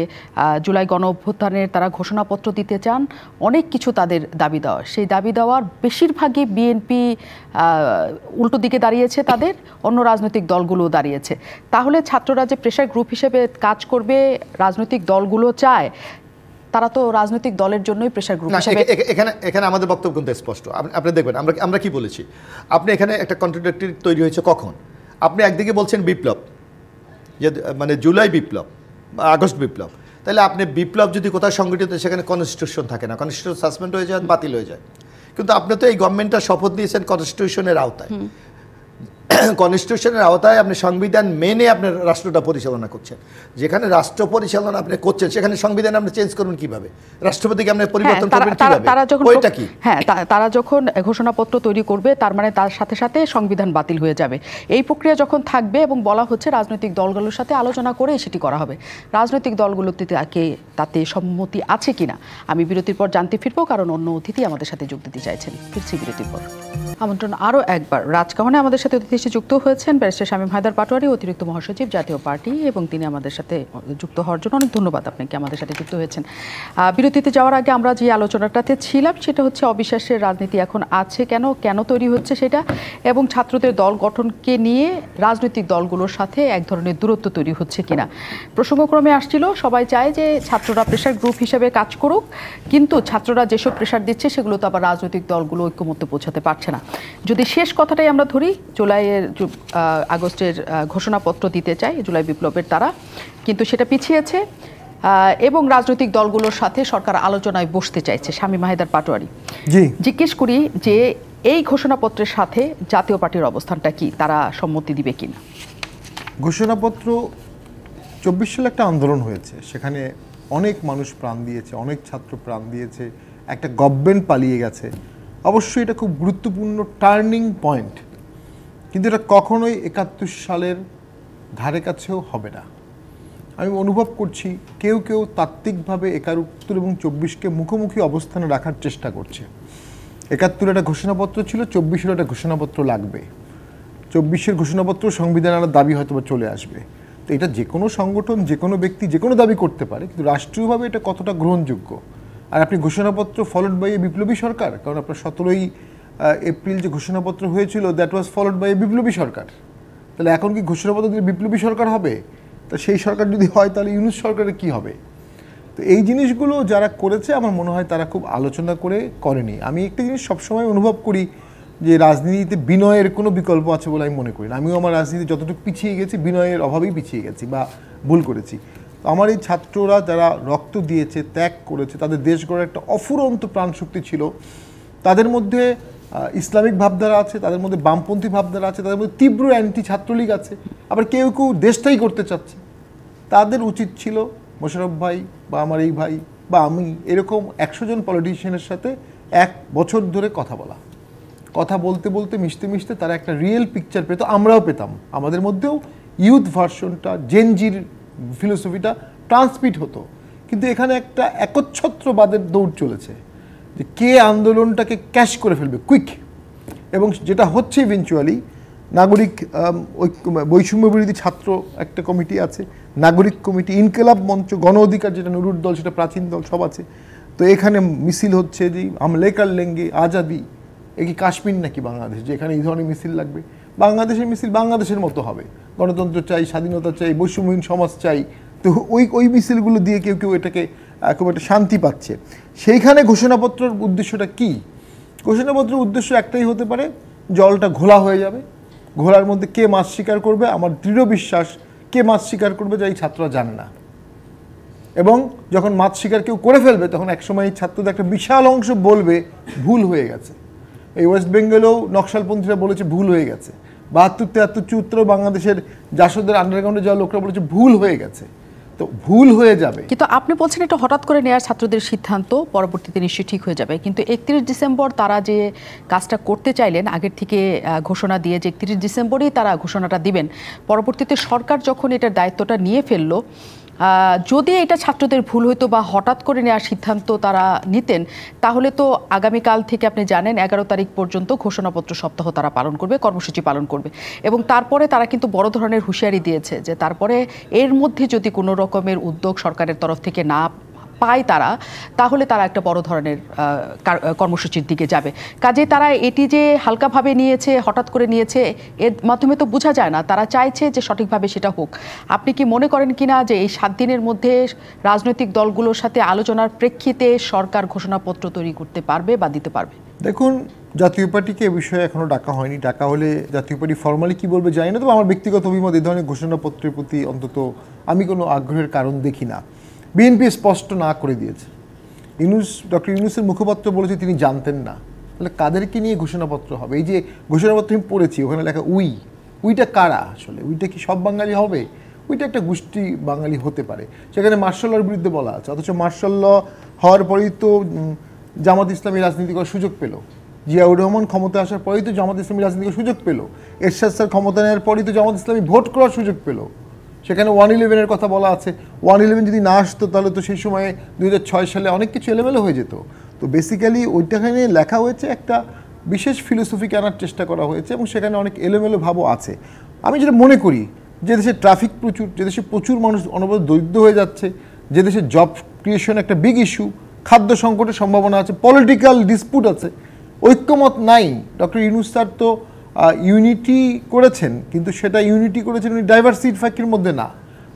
[SPEAKER 1] জুলাই গণ অভ্যুত্থানের তারা ঘোষণাপত্র দিতে চান, অনেক কিছু তাদের দাবি দেওয়া। সেই দাবি দেওয়ার বেশিরভাগই বিএনপি উল্টো দিকে দাঁড়িয়েছে, তাদের অন্য রাজনৈতিক দলগুলো দাঁড়িয়েছে। তাহলে ছাত্ররা যে প্রেশার গ্রুপ হিসেবে কাজ করবে, রাজনৈতিক দলগুলো চায়, তারা তো রাজনৈতিক দলের জন্যই প্রেশার গ্রুপ হিসেবে।
[SPEAKER 3] এখানে আমাদের বক্তব্য কিন্তু স্পষ্ট। আপনি দেখবেন আমরা কি বলেছি। আপনি এখানে একটা কন্ট্রাডিক্টরি তৈরি হয়েছে কখন। আপনি একদিকে বলছেন বিপ্লব, যে মানে জুলাই বিপ্লব, আগস্ট বিপ্লব, তাহলে আপনি বিপ্লব যদি কোথাও সংগঠিত, সেখানে কনস্টিটিউশন থাকে না, কনস্টিটিউশন সাসপেন্ড হয়ে যায়, বাতিল হয়ে যায়। কিন্তু আপনি তো এই গভর্নমেন্টটা শপথ নিয়েছেন কনস্টিটিউশনের আওতায়। কনস্টিটিউশনের আওতায় আপনি সংবিধান মেনে আপনার রাষ্ট্রটা পরিচালনা করছেন। যেখানে রাষ্ট্র পরিচালনা আপনি করছেন, সেখানে সংবিধান আপনি চেঞ্জ করবেন কিভাবে? রাষ্ট্রপতিকে আপনি পরিবর্তন করবেন কিভাবে? ওইটা কি?
[SPEAKER 1] হ্যাঁ, তারা যখন ঘোষণাপত্র তৈরি করবে, তার মানে তার সাথে সাথে সংবিধান বাতিল হয়ে যাবে। এই প্রক্রিয়া যখন থাকবে, এবং বলা হচ্ছে রাজনৈতিক দলগুলোর সাথে আলোচনা করে সেটি করা হবে, রাজনৈতিক দলগুলোতে তাতে সম্মতি আছে কিনা আমি বিরতির পর জানতে ফিরবো, কারণ অন্য অতিথি আমাদের সাথে যোগ দিতে চাইছেন। ফিরছি বিরতির পর। আমন্ত্রণ আরও একবার, রাজকাহনে আমাদের সাথে অতিথি এসে যুক্ত হয়েছেন ব্যারিস্টার শামীম হায়দার পাটোয়ারি, অতিরিক্ত মহাসচিব জাতীয় পার্টি, এবং তিনি আমাদের সাথে যুক্ত হওয়ার জন্য অনেক ধন্যবাদ আপনাকে, আমাদের সাথে যুক্ত হয়েছেন। বিরতিতে যাওয়ার আগে আমরা যে আলোচনাটাতে ছিলাম, সেটা হচ্ছে অবিশ্বাসের রাজনীতি এখন আছে কেন তৈরি হচ্ছে সেটা, এবং ছাত্রদের দল গঠনকে নিয়ে রাজনৈতিক দলগুলোর সাথে এক ধরনের দূরত্ব তৈরি হচ্ছে কিনা। প্রসঙ্গক্রমে আসছিল, সবাই চায় যে ছাত্ররা প্রেশার গ্রুপ হিসেবে কাজ করুক, কিন্তু ছাত্ররা যেসব প্রেশার দিচ্ছে সেগুলো তো আবার রাজনৈতিক দলগুলো ঐক্যমত্যে পৌঁছাতে পারছে না। যদি শেষ কথাটাই আমরা ধরি, আগস্টের ঘোষণাপত্র দিতে চাই জুলাই বিপ্লবের তারা, কিন্তু সেটা পিছিয়েছে, এবং রাজনৈতিক দলগুলোর সাথে সরকার আলোচনায় বসতে চাইছে। শামীম হায়দার পাটোয়ারি, জিজ্ঞেস করি যে এই ঘোষণাপত্রের সাথে জাতীয় পার্টির অবস্থানটা কি, তারা সম্মতি দিবে কিনা?
[SPEAKER 4] ঘোষণাপত্র 24 সালে একটা আন্দোলন হয়েছে, সেখানে অনেক মানুষ প্রাণ দিয়েছে, অনেক ছাত্র প্রাণ দিয়েছে, একটা গভর্নমেন্ট পালিয়ে গেছে। অবশ্যই এটা খুব গুরুত্বপূর্ণ টার্নিং পয়েন্ট, কিন্তু এটা কখনোই 71 সালের ধারে কাছেও হবে না। আমি অনুভব করছি কেউ কেউ তাত্ত্বিকভাবে 71 এবং 24কে মুখোমুখি অবস্থানে রাখার চেষ্টা করছে। 71 একটা ঘোষণাপত্র ছিল, 24-এর একটা ঘোষণাপত্র লাগবে, 24-এর ঘোষণাপত্র সংবিধান আনার দাবি হয়তো চলে আসবে। তো এটা যে কোনো সংগঠন, যে কোনো ব্যক্তি যে কোনো দাবি করতে পারে, কিন্তু রাষ্ট্রীয়ভাবে এটা কতটা গ্রহণযোগ্য? আর আপনি ঘোষণাপত্র ফলোড বাই এ বিপ্লবী সরকার, কারণ আপনার 17ই এপ্রিল যে ঘোষণাপত্র হয়েছিল, দ্যাট ওয়াজ ফলোড বাই এ বিপ্লবী সরকার। তাহলে এখন কি ঘোষণাপত্র দিলে বিপ্লবী সরকার হবে? তা সেই সরকার যদি হয়, তাহলে ইউনূস সরকারের কি হবে? তো এই জিনিসগুলো যারা করেছে, আমার মনে হয় তারা খুব আলোচনা করে করেনি। আমি একটা জিনিস সবসময় অনুভব করি যে রাজনীতিতে বিনয়ের কোনো বিকল্প আছে বলে আমি মনে করি না। আমিও আমার রাজনীতি যতটুকু পিছিয়ে গেছি, বিনয়ের অভাবেই পিছিয়ে গেছি বা ভুল করেছি। আমার এই ছাত্ররা যারা রক্ত দিয়েছে, ত্যাগ করেছে, তাদের দেশ গড়ার একটা অফুরন্ত প্রাণশক্তি ছিল। তাদের মধ্যে ইসলামিক ভাবধারা আছে, তাদের মধ্যে বামপন্থী ভাবধারা আছে, তাদের মধ্যে তীব্র অ্যান্টি ছাত্রলীগ আছে, আবার কেউ কেউ দেশটাই করতে চাচ্ছে। তাদের উচিত ছিল মোশাররফ ভাই বা আমার এই ভাই বা আমি এরকম 100 জন পলিটিশিয়ানের সাথে 1 বছর ধরে কথা বলা, কথা বলতে বলতে মিশতে মিশতে তারা একটা রিয়েল পিকচার পেত, আমরাও পেতাম। আমাদের মধ্যেও ইউথ ভার্সনটা, জেনজির ফিলোসফিটা ট্রান্সমিট হতো। কিন্তু এখানে একটা একচ্ছত্রবাদের দৌড় চলেছে যে কে আন্দোলনটাকে ক্যাশ করে ফেলবে কুইক, এবং যেটা হচ্ছে ইভেনচুয়ালি নাগরিক বৈষম্য বিরোধী ছাত্র একটা কমিটি আছে, নাগরিক কমিটি, ইনকিলাব মঞ্চ, গণ অধিকার যেটা নুরুর দল, সেটা প্রাচীন দল, সব আছে। তো এখানে মিছিল হচ্ছে যে হাম লেকার লেঙ্গে আজাদি, এ কি কাশ্মীর নাকি বাংলাদেশ যে এখানে এই ধরনের মিছিল লাগবে? বাংলাদেশের মিছিল বাংলাদেশের মতো হবে, গণতন্ত্র চাই, স্বাধীনতা চাই, বৈষম্যহীন সমাজ চাই। তো ওই মিছিলগুলো দিয়ে কেউ কেউ এটাকে খুব একটা শান্তি পাচ্ছে। সেইখানে ঘোষণাপত্রের উদ্দেশ্যটা কি? ঘোষণাপত্রের উদ্দেশ্য একটাই হতে পারে, জলটা ঘোলা হয়ে যাবে, ঘোলার মধ্যে কে মাছ শিকার করবে। আমার দৃঢ় বিশ্বাস কে মাছ শিকার করবে যা এই ছাত্ররা জানে না, এবং যখন মাছ শিকার কেউ করে ফেলবে তখন একসময় এই ছাত্রদের একটা বিশাল অংশ বলবে ভুল হয়ে গেছে। এই ওয়েস্ট বেঙ্গলেও নকশালপন্থীরা বলেছে ভুল হয়ে গেছে, 72, 73, 74 বাংলাদেশের জাসদের আন্ডারগ্রাউন্ডে যাওয়া লোকরা বলেছে ভুল হয়ে গেছে। তো ভুল হয়ে যাবে,
[SPEAKER 1] কিন্তু আপনি বলছেন এটা হঠাৎ করে নেওয়ার ছাত্রদের সিদ্ধান্ত পরবর্তীতে নিশ্চয়ই ঠিক হয়ে যাবে, কিন্তু 31 ডিসেম্বর তারা যে কাজটা করতে চাইলেন আগের থেকে ঘোষণা দিয়ে যে 31 ডিসেম্বরেই তারা ঘোষণাটা দিবেন, পরবর্তীতে সরকার যখন এটার দায়িত্বটা নিয়ে ফেললো, যদি এটা ছাত্রদের ভুল হইতো বা হঠাৎ করে নেওয়ার সিদ্ধান্ত তারা নিতেন, তাহলে তো আগামীকাল থেকে আপনি জানেন 11 তারিখ পর্যন্ত ঘোষণাপত্র সপ্তাহ তারা পালন করবে, কর্মসূচি পালন করবে, এবং তারপরে তারা কিন্তু বড় ধরনের হুঁশিয়ারি দিয়েছে যে তারপরে এর মধ্যে যদি কোনো রকমের উদ্যোগ সরকারের তরফ থেকে না পায় তারা, তাহলে তারা একটা বড় ধরনের কর্মসূচির দিকে যাবে। কাজে তারা এটি যে হালকাভাবে নিয়েছে, হঠাৎ করে নিয়েছে, এর মাধ্যমে তো বোঝা যায় না তারা চাইছে যে সঠিকভাবে সেটা হোক। আপনি কি মনে করেন কিনা যে এই 7 দিনের মধ্যে রাজনৈতিক দলগুলোর সাথে আলোচনার প্রেক্ষিতে সরকার ঘোষণাপত্র তৈরি করতে পারবে বা দিতে পারবে?
[SPEAKER 4] দেখুন, জাতীয় পার্টিকে এ বিষয়ে এখনও ডাকা হয়নি। ডাকা হলে জাতীয় পার্টি ফর্মালি কী বলবে জানি না, তবে আমার ব্যক্তিগত অভিমত এই ধরনের ঘোষণাপত্রের প্রতি অন্তত আমি কোনো আগ্রহের কারণ দেখি না। বিএনপি স্পষ্ট না করে দিয়েছে, ডক্টর ইউনূসের মুখপাত্র বলেছে তিনি জানতেন না। তাহলে কাদেরকে নিয়ে ঘোষণাপত্র হবে? এই যে ঘোষণাপত্র আমি পড়েছি, ওখানে লেখা উইটা কারা? আসলে উইটা কি সব বাঙালি হবে? ওইটা একটা গোষ্ঠী বাঙালি হতে পারে। সেখানে মার্শাল লর বিরুদ্ধে বলা আছে, অথচ মার্শাল ল হওয়ার পরেই তো জামাত ইসলামী রাজনীতি করার সুযোগ পেল। জিয়াউর রহমান ক্ষমতা আসার পরেই তো জামাত ইসলামী রাজনীতি করার সুযোগ পেল। এরশাদ স্যার ক্ষমতা নেওয়ার পরেই তো জামাত ইসলামী ভোট করার সুযোগ পেল। সেখানে 111-এর কথা বলা আছে। 111 যদি না আসতো তাহলে তো সেই সময়ে 2006 সালে অনেক কিছু এলোমেলো হয়ে যেত। তো বেসিক্যালি ওইটাখানে লেখা হয়েছে, একটা বিশেষ ফিলোসফিকে আনার চেষ্টা করা হয়েছে, এবং সেখানে অনেক এলোমেলো ভাবও আছে। আমি যেটা মনে করি, যে দেশে ট্রাফিক প্রচুর, যে দেশে প্রচুর মানুষ অনবরত দরিদ্র হয়ে যাচ্ছে, যে দেশে জব ক্রিয়েশন একটা বিগ ইস্যু, খাদ্য সংকটের সম্ভাবনা আছে, পলিটিক্যাল ডিসপুট আছে, ঐক্যমত নাই। ডক্টর ইউনূস স্যার তো ইউনিটি করেছেন, কিন্তু সেটা ইউনিটি করেছেন উনি ডাইভার্সিফাইয়ের মধ্যে না,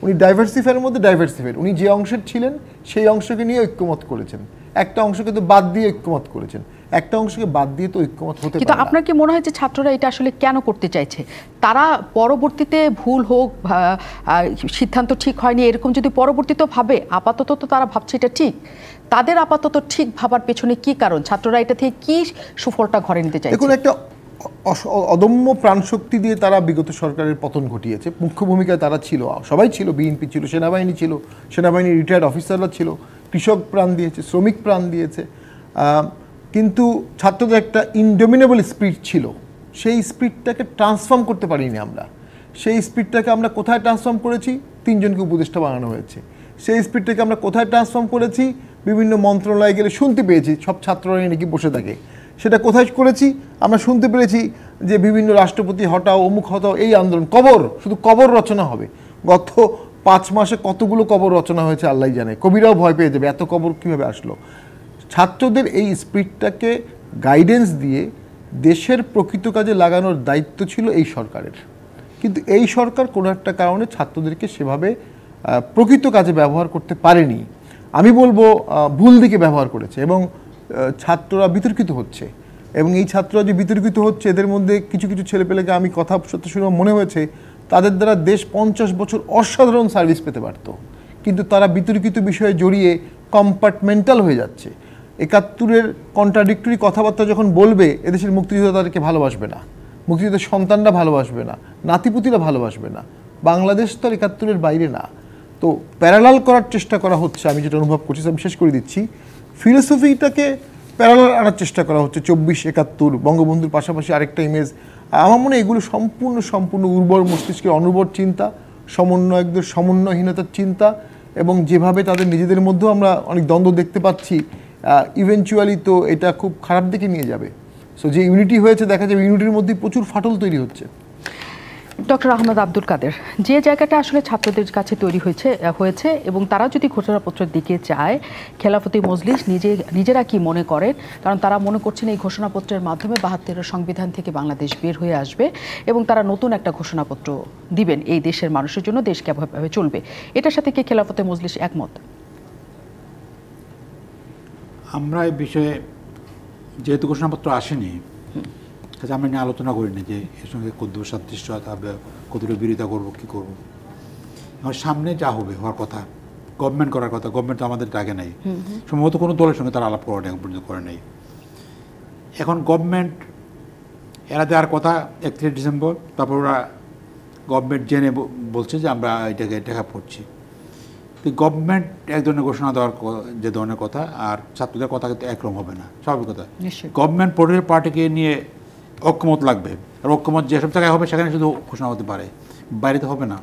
[SPEAKER 4] উনি ডাইভার্সিফাইয়ের মধ্যে ডাইভার্সিফাইড। উনি যে অংশের ছিলেন সেই অংশকে নিয়ে ঐক্যমত করেছেন, একটা অংশকে তো বাদ দিয়ে ঐক্যমত করেছেন, একটা অংশকে বাদ দিয়ে তো ঐক্যমত হতে পারে না।
[SPEAKER 1] কিন্তু আপনার কি মনে হয় যে ছাত্ররা এটা আসলে কেন করতে চাইছে? তারা পরবর্তীতে ভুল হোক, সিদ্ধান্ত ঠিক হয়নি এরকম যদি পরবর্তীতে ভাবে, আপাতত তো তারা ভাবছে এটা ঠিক, তাদের আপাতত ঠিক ভাবার পেছনে কি কারণ? ছাত্ররা এটা থেকে কি সুফলটা ঘরে নিতে চাইছে?
[SPEAKER 4] দেখুন, একটা অদম্য প্রাণশক্তি দিয়ে তারা বিগত সরকারের পতন ঘটিয়েছে। মুখ্য ভূমিকায় তারা ছিল, সবাই ছিল, বিএনপি ছিল, সেনাবাহিনী ছিল, সেনাবাহিনীর রিটায়ার্ড অফিসাররা ছিল, কৃষক প্রাণ দিয়েছে, শ্রমিক প্রাণ দিয়েছে, কিন্তু ছাত্রদের একটা ইনডমিনেবল স্পিরিট ছিল। সেই স্পিরিটটাকে ট্রান্সফর্ম করতে পারিনি আমরা। সেই স্পিরিটটাকে আমরা কোথায় ট্রান্সফর্ম করেছি? 3 জনকে উপদেষ্টা বানানো হয়েছে। সেই স্পিরিটটাকে আমরা কোথায় ট্রান্সফর্ম করেছি? বিভিন্ন মন্ত্রণালয়ে গেলে শুনতে পেয়েছি সব ছাত্ররা নাকি বসে থাকে। সেটা কোথায় করেছি? আমরা শুনতে পেরেছি যে বিভিন্ন রাষ্ট্রপতি হটাও, অমুক হটাও, এই আন্দোলন, কবর, শুধু কবর রচনা হবে। গত 5 মাসে কতগুলো কবর রচনা হয়েছে আল্লাহ জানে। কবিরাও ভয় পেয়ে যাবে, এত কবর কীভাবে আসলো। ছাত্রদের এই স্পিরিটটাকে গাইডেন্স দিয়ে দেশের প্রকৃত কাজে লাগানোর দায়িত্ব ছিল এই সরকারের, কিন্তু এই সরকার কোনো একটা কারণে ছাত্রদেরকে সেভাবে প্রকৃত কাজে ব্যবহার করতে পারেনি। আমি বলবো ভুল দিকে ব্যবহার করেছে, এবং ছাত্ররা বিতর্কিত হচ্ছে। এবং এই ছাত্ররা যে বিতর্কিত হচ্ছে, এদের মধ্যে কিছু কিছু ছেলেপেলেকে আমি কথা সত্য শুনে মনে হয়েছে তাদের দ্বারা দেশ 50 বছর অসাধারণ সার্ভিস পেতে পারত, কিন্তু তারা বিতর্কিত বিষয়ে জড়িয়ে কম্পার্টমেন্টাল হয়ে যাচ্ছে। ৭১-এর কন্ট্রাডিক্টরি কথাবার্তা যখন বলবে, এদেশের মুক্তিযোদ্ধা তাদেরকে ভালোবাসবে না, মুক্তিযোদ্ধার সন্তানরা ভালোবাসবে না, নাতিপুতিরা ভালোবাসবে না। বাংলাদেশ তো আর ৭১-এর বাইরে না। তো প্যারালাল করার চেষ্টা করা হচ্ছে, আমি যেটা অনুভব করছি, আমি শেষ করে দিচ্ছি, ফিলোসফিটাকে প্যারালাল আনার চেষ্টা করা হচ্ছে। ২৪-৭১, বঙ্গবন্ধুর পাশাপাশি আরেকটা ইমেজ। আমার মনে হয় এগুলো সম্পূর্ণ উর্বর মস্তিষ্কের অনুর্বর চিন্তা, সমন্বয়কদের সমন্বয়হীনতার চিন্তা, এবং যেভাবে তাদের নিজেদের মধ্যেও আমরা অনেক দ্বন্দ্ব দেখতে পাচ্ছি, ইভেনচুয়ালি তো এটা খুব খারাপ দিকে নিয়ে যাবে। সো যে ইউনিটি হয়েছে, দেখা যাবে ইউনিটির মধ্যে প্রচুর ফাটল তৈরি হচ্ছে।
[SPEAKER 1] ডক্টর আহমদ আব্দুল কাদের, যে জায়গাটা আসলে ছাত্রদের কাছে তৈরি হয়েছে এবং তারা যদি ঘোষণাপত্রের দিকে চায়, খেলাফতি মজলিস নিজেরা কি মনে করেন? কারণ তারা মনে করছেন এই ঘোষণাপত্রের মাধ্যমে ৭২-এর সংবিধান থেকে বাংলাদেশ বের হয়ে আসবে এবং তারা নতুন একটা ঘোষণাপত্র দিবেন এই দেশের মানুষের জন্য, দেশ কেভাবে চলবে। এটার সাথে কি খেলাফতে মজলিস একমত?
[SPEAKER 2] আমরা এই বিষয়ে যেহেতু ঘোষণাপত্র আসেনি, কাজে আমরা নিয়ে আলোচনা করিনি যে এর সঙ্গে কতদূর সাদৃশ্য থাকবে, কতটুকু বিরোধিতা করবো, কী করবো। আমার সামনে যা হবে হওয়ার কথা, গভর্নমেন্ট করার কথা, গভর্নমেন্ট তো আমাদের ডাকে নাই, সম্ভবত কোনো দলের সঙ্গে তারা আলাপ করা পর্যন্ত করে নাই। এখন গভর্নমেন্ট এরা দেওয়ার কথা ৩১ ডিসেম্বর, তারপর ওরা গভর্নমেন্ট জেনে বলছে যে আমরা এটাকে দেখা করছি। তো গভর্নমেন্ট এক ধরনের ঘোষণা দেওয়ার যে ধরনের কথা, আর ছাত্রদের কথা কিন্তু একরকম হবে না, স্বাভাবিক কথা। গভর্নমেন্ট পলিটিক্যাল পার্টিকে নিয়ে ঐক্যমত লাগবে, আর ঐক্যমত যেসব জায়গায় হবে সেখানে শুধু ঘোষণা হতে পারে, বাইরে তো হবে না।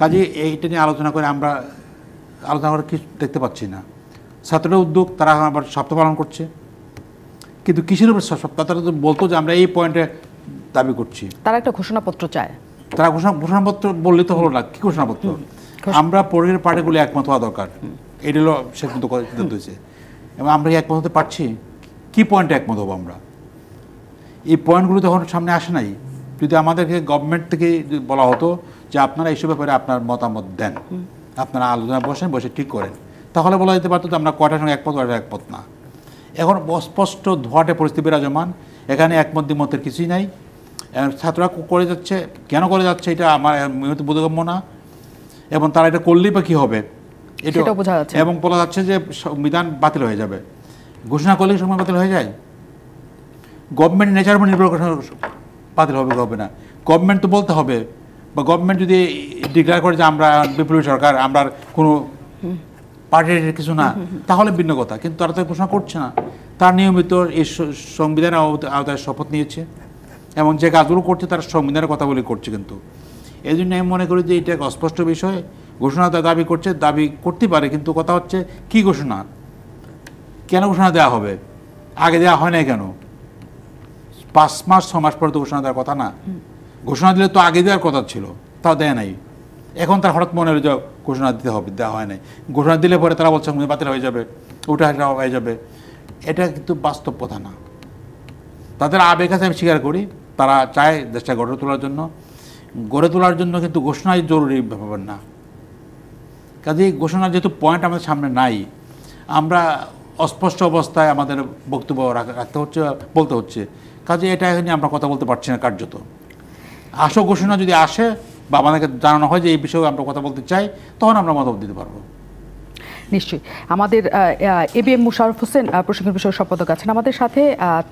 [SPEAKER 2] কাজে এইটা নিয়ে আলোচনা করে আমরা কিছু দেখতে পাচ্ছি না। ছাত্রদের উদ্যোগ, তারা আবার সপ্তাহ পালন করছে, কিন্তু কিসের উপর সপ্তাহ? তারা তো বলতো যে আমরা এই পয়েন্টে দাবি করছি, তারা
[SPEAKER 1] একটা ঘোষণাপত্র চায়।
[SPEAKER 2] তারা ঘোষণাপত্র বললে তো হলো না, কি ঘোষণাপত্র? আমরা পলিটিক্যাল পার্টিগুলো একমত হওয়া দরকার, এটা হলো সিদ্ধান্ত হয়েছে। এবং আমরা একমত হতে পারছি? কি পয়েন্টে একমত হবো আমরা? এই পয়েন্টগুলো তখন সামনে আসে নাই। যদি আমাদেরকে গভর্নমেন্ট থেকে বলা হতো যে আপনারা এইসব ব্যাপারে আপনার মতামত দেন, আপনারা আলোচনা বসে ঠিক করেন, তাহলে বলা যেতে পারতো যে আমরা কয়টার সঙ্গে একমত, কয়টা একমত না। এখন স্পষ্ট ধোয়াটে পরিস্থিতি বিরাজমান, এখানে একমত দ্বিমতের কিছুই নাই। ছাত্ররা করে যাচ্ছে, কেন করে যাচ্ছে এটা আমার বোধগম্য না, এবং তারা এটা করলেই বা কী হবে এটা বোঝা যাচ্ছে। এবং বলা যাচ্ছে যে সংবিধান বাতিল হয়ে যাবে, ঘোষণা করলেই সংবিধান বাতিল হয়ে যায়। গভর্নমেন্ট নেচার উপর নির্ভর করে বাতিল হবে না, গভর্নমেন্ট তো বলতে হবে। বা গভর্নমেন্ট যদি ডিক্লেয়ার করে যে আমরা বিপ্লবী সরকার, আমরা কোনো পার্টির কিছু না, তাহলে ভিন্ন কথা। কিন্তু তারা তো ঘোষণা করছে না, তার নিয়মিত এই সংবিধানের আওতায় শপথ নিয়েছে এবং যে কাজগুলো করছে তারা সংবিধানের কথা বলে করছে। কিন্তু এই জন্য আমি মনে করি যে এটা এক অস্পষ্ট বিষয়। ঘোষণা দাবি করছে, দাবি করতে পারে, কিন্তু কথা হচ্ছে কি ঘোষণা, কেন ঘোষণা দেওয়া হবে, আগে দেওয়া হয় না কেন? ৫ মাস ৬ মাস পরে তো ঘোষণা দেওয়ার কথা না। ঘোষণা দিলে তো আগে দেওয়ার কথা ছিল, তাও দেয় নাই। এখন তার হঠাৎ মনে হলো যে ঘোষণা দিতে হবে, দেওয়া হয় নাই। ঘোষণা দিলে পরে তারা বলছে বাতিল হয়ে যাবে, ওটা হয়ে যাবে। এটা কিন্তু বাস্তব কথা না। তাদের আবেগ আছে, আমি স্বীকার করি, তারা চায় দেশটা গড়ে তোলার জন্য, কিন্তু ঘোষণাই জরুরি ব্যাপার না। কাজে ঘোষণার যেহেতু পয়েন্ট আমাদের সামনে নাই, আমরা অস্পষ্ট অবস্থায় আমাদের বক্তব্য রাখতে হচ্ছে, বলতে হচ্ছে। কাজে এটা নিয়ে আমরা কথা বলতে পারছি না কার্যত। আসল ঘোষণা যদি আসে বা আমাদেরকে জানানো হয় যে এই বিষয়ে আমরা কথা বলতে চাই, তখন আমরা মতামত দিতে পারবো।
[SPEAKER 1] নিশ্চয়ই। আমাদের এবিএম মুশাররফ হোসেন প্রশিক্ষণ বিষয়ক সম্পাদক আছেন আমাদের সাথে।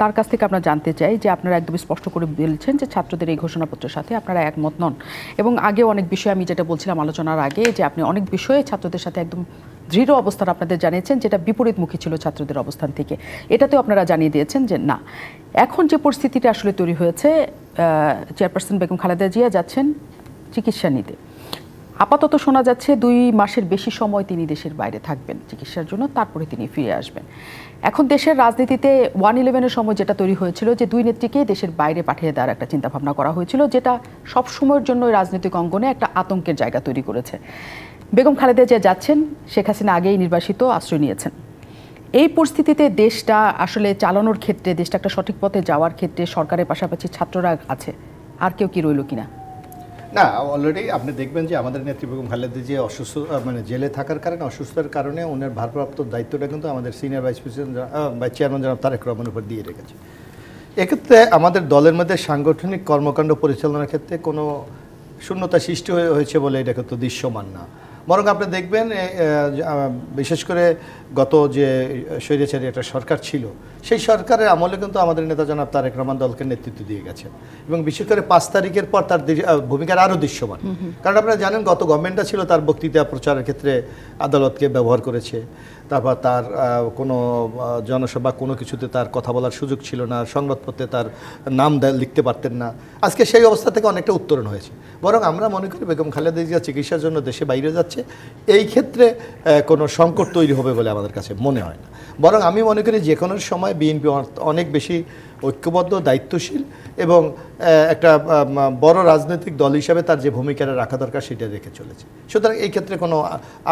[SPEAKER 1] তার কাছ থেকে আমরা জানতে চাই যে আপনারা একদম স্পষ্ট করে বলছেন যে ছাত্রদের এই ঘোষণাপত্রের সাথে আপনারা একমত নন, এবং আগে অনেক বিষয় আমি যেটা বলছিলাম আলোচনার আগে, যে আপনি অনেক বিষয়ে ছাত্রদের সাথে একদম দৃঢ় অবস্থান আপনাদের জানিয়েছেন, যেটা বিপরীতমুখী ছিল ছাত্রদের অবস্থান থেকে। এটাতেও আপনারা জানিয়ে দিয়েছেন যে না, এখন যে পরিস্থিতিটা আসলে তৈরি হয়েছে, চেয়ারপারসন বেগম খালেদা জিয়া যাচ্ছেন চিকিৎসা নিতে। আপাতত শোনা যাচ্ছে 2 মাসের বেশি সময় তিনি দেশের বাইরে থাকবেন চিকিৎসার জন্য, তারপরে তিনি ফিরে আসবেন। এখন দেশের রাজনীতিতে 1/11-এর সময় যেটা তৈরি হয়েছিল যে 2 নেত্রীকে দেশের বাইরে পাঠিয়ে দেওয়ার একটা চিন্তাভাবনা করা হয়েছিল, যেটা সব সময়ের জন্য রাজনৈতিক অঙ্গনে একটা আতঙ্কের জায়গা তৈরি করেছে। বেগম খালেদা জিয়া যাচ্ছেন, শেখ হাসিনা আগেই নির্বাসিত, আশ্রয় নিয়েছেন। এই পরিস্থিতিতে দেশটা আসলে চালানোর ক্ষেত্রে, দেশটা একটা সঠিক পথে যাওয়ার ক্ষেত্রে সরকারের পাশাপাশি ছাত্ররা আছে, আর কেউ কি রইল কিনা?
[SPEAKER 3] না, অলরেডি আপনি দেখবেন যে আমাদের নেত্রী বেগম খালেদা জিয়া অসুস্থ, মানে জেলে থাকার কারণে, অসুস্থতার কারণে ওনার ভারপ্রাপ্ত দায়িত্বটা কিন্তু আমাদের সিনিয়র ভাইস চেয়ারম্যান জনাব তারেক রহমানের উপর দিয়ে রেখেছে। এক্ষেত্রে আমাদের দলের মধ্যে সাংগঠনিক কর্মকাণ্ড পরিচালনার ক্ষেত্রে কোনো শূন্যতা সৃষ্টি হয়েছে বলে এটা কিন্তু দৃশ্যমান না। বরং আপনি দেখবেন বিশেষ করে গত যে স্বৈরাচারী একটা সরকার ছিল, সেই সরকারের আমলে কিন্তু আমাদের নেতা জনাব তারেক রহমান দলকে নেতৃত্ব দিয়ে গেছেন, এবং বিশেষ করে 5 তারিখের পর তার ভূমিকার আরও দৃশ্যমান। কারণ আপনারা জানেন গত গভর্নমেন্টটা ছিল, তার বক্তৃতা প্রচারের ক্ষেত্রে আদালতকে ব্যবহার করেছে, তারপর তার কোনো জনসভা কোনো কিছুতে তার কথা বলার সুযোগ ছিল না, সংবাদপত্রে তার নাম লিখতে পারতেন না। আজকে সেই অবস্থা থেকে অনেকটা উত্তরণ হয়েছে। বরং আমরা মনে করি বেগম খালেদা জিয়া চিকিৎসার জন্য দেশে বাইরে যাচ্ছে, এই ক্ষেত্রে কোনো সংকট তৈরি হবে বলে আমাদের কাছে মনে হয় না। বরং আমি মনে করি যে কোনো সময় বিএনপি অনেক বেশি ঐক্যবদ্ধ, দায়িত্বশীল এবং একটা বড় রাজনৈতিক দল হিসাবে তার যে ভূমিকাটা রাখা দরকার সেটা রেখে চলেছে। সুতরাং এই ক্ষেত্রে কোনো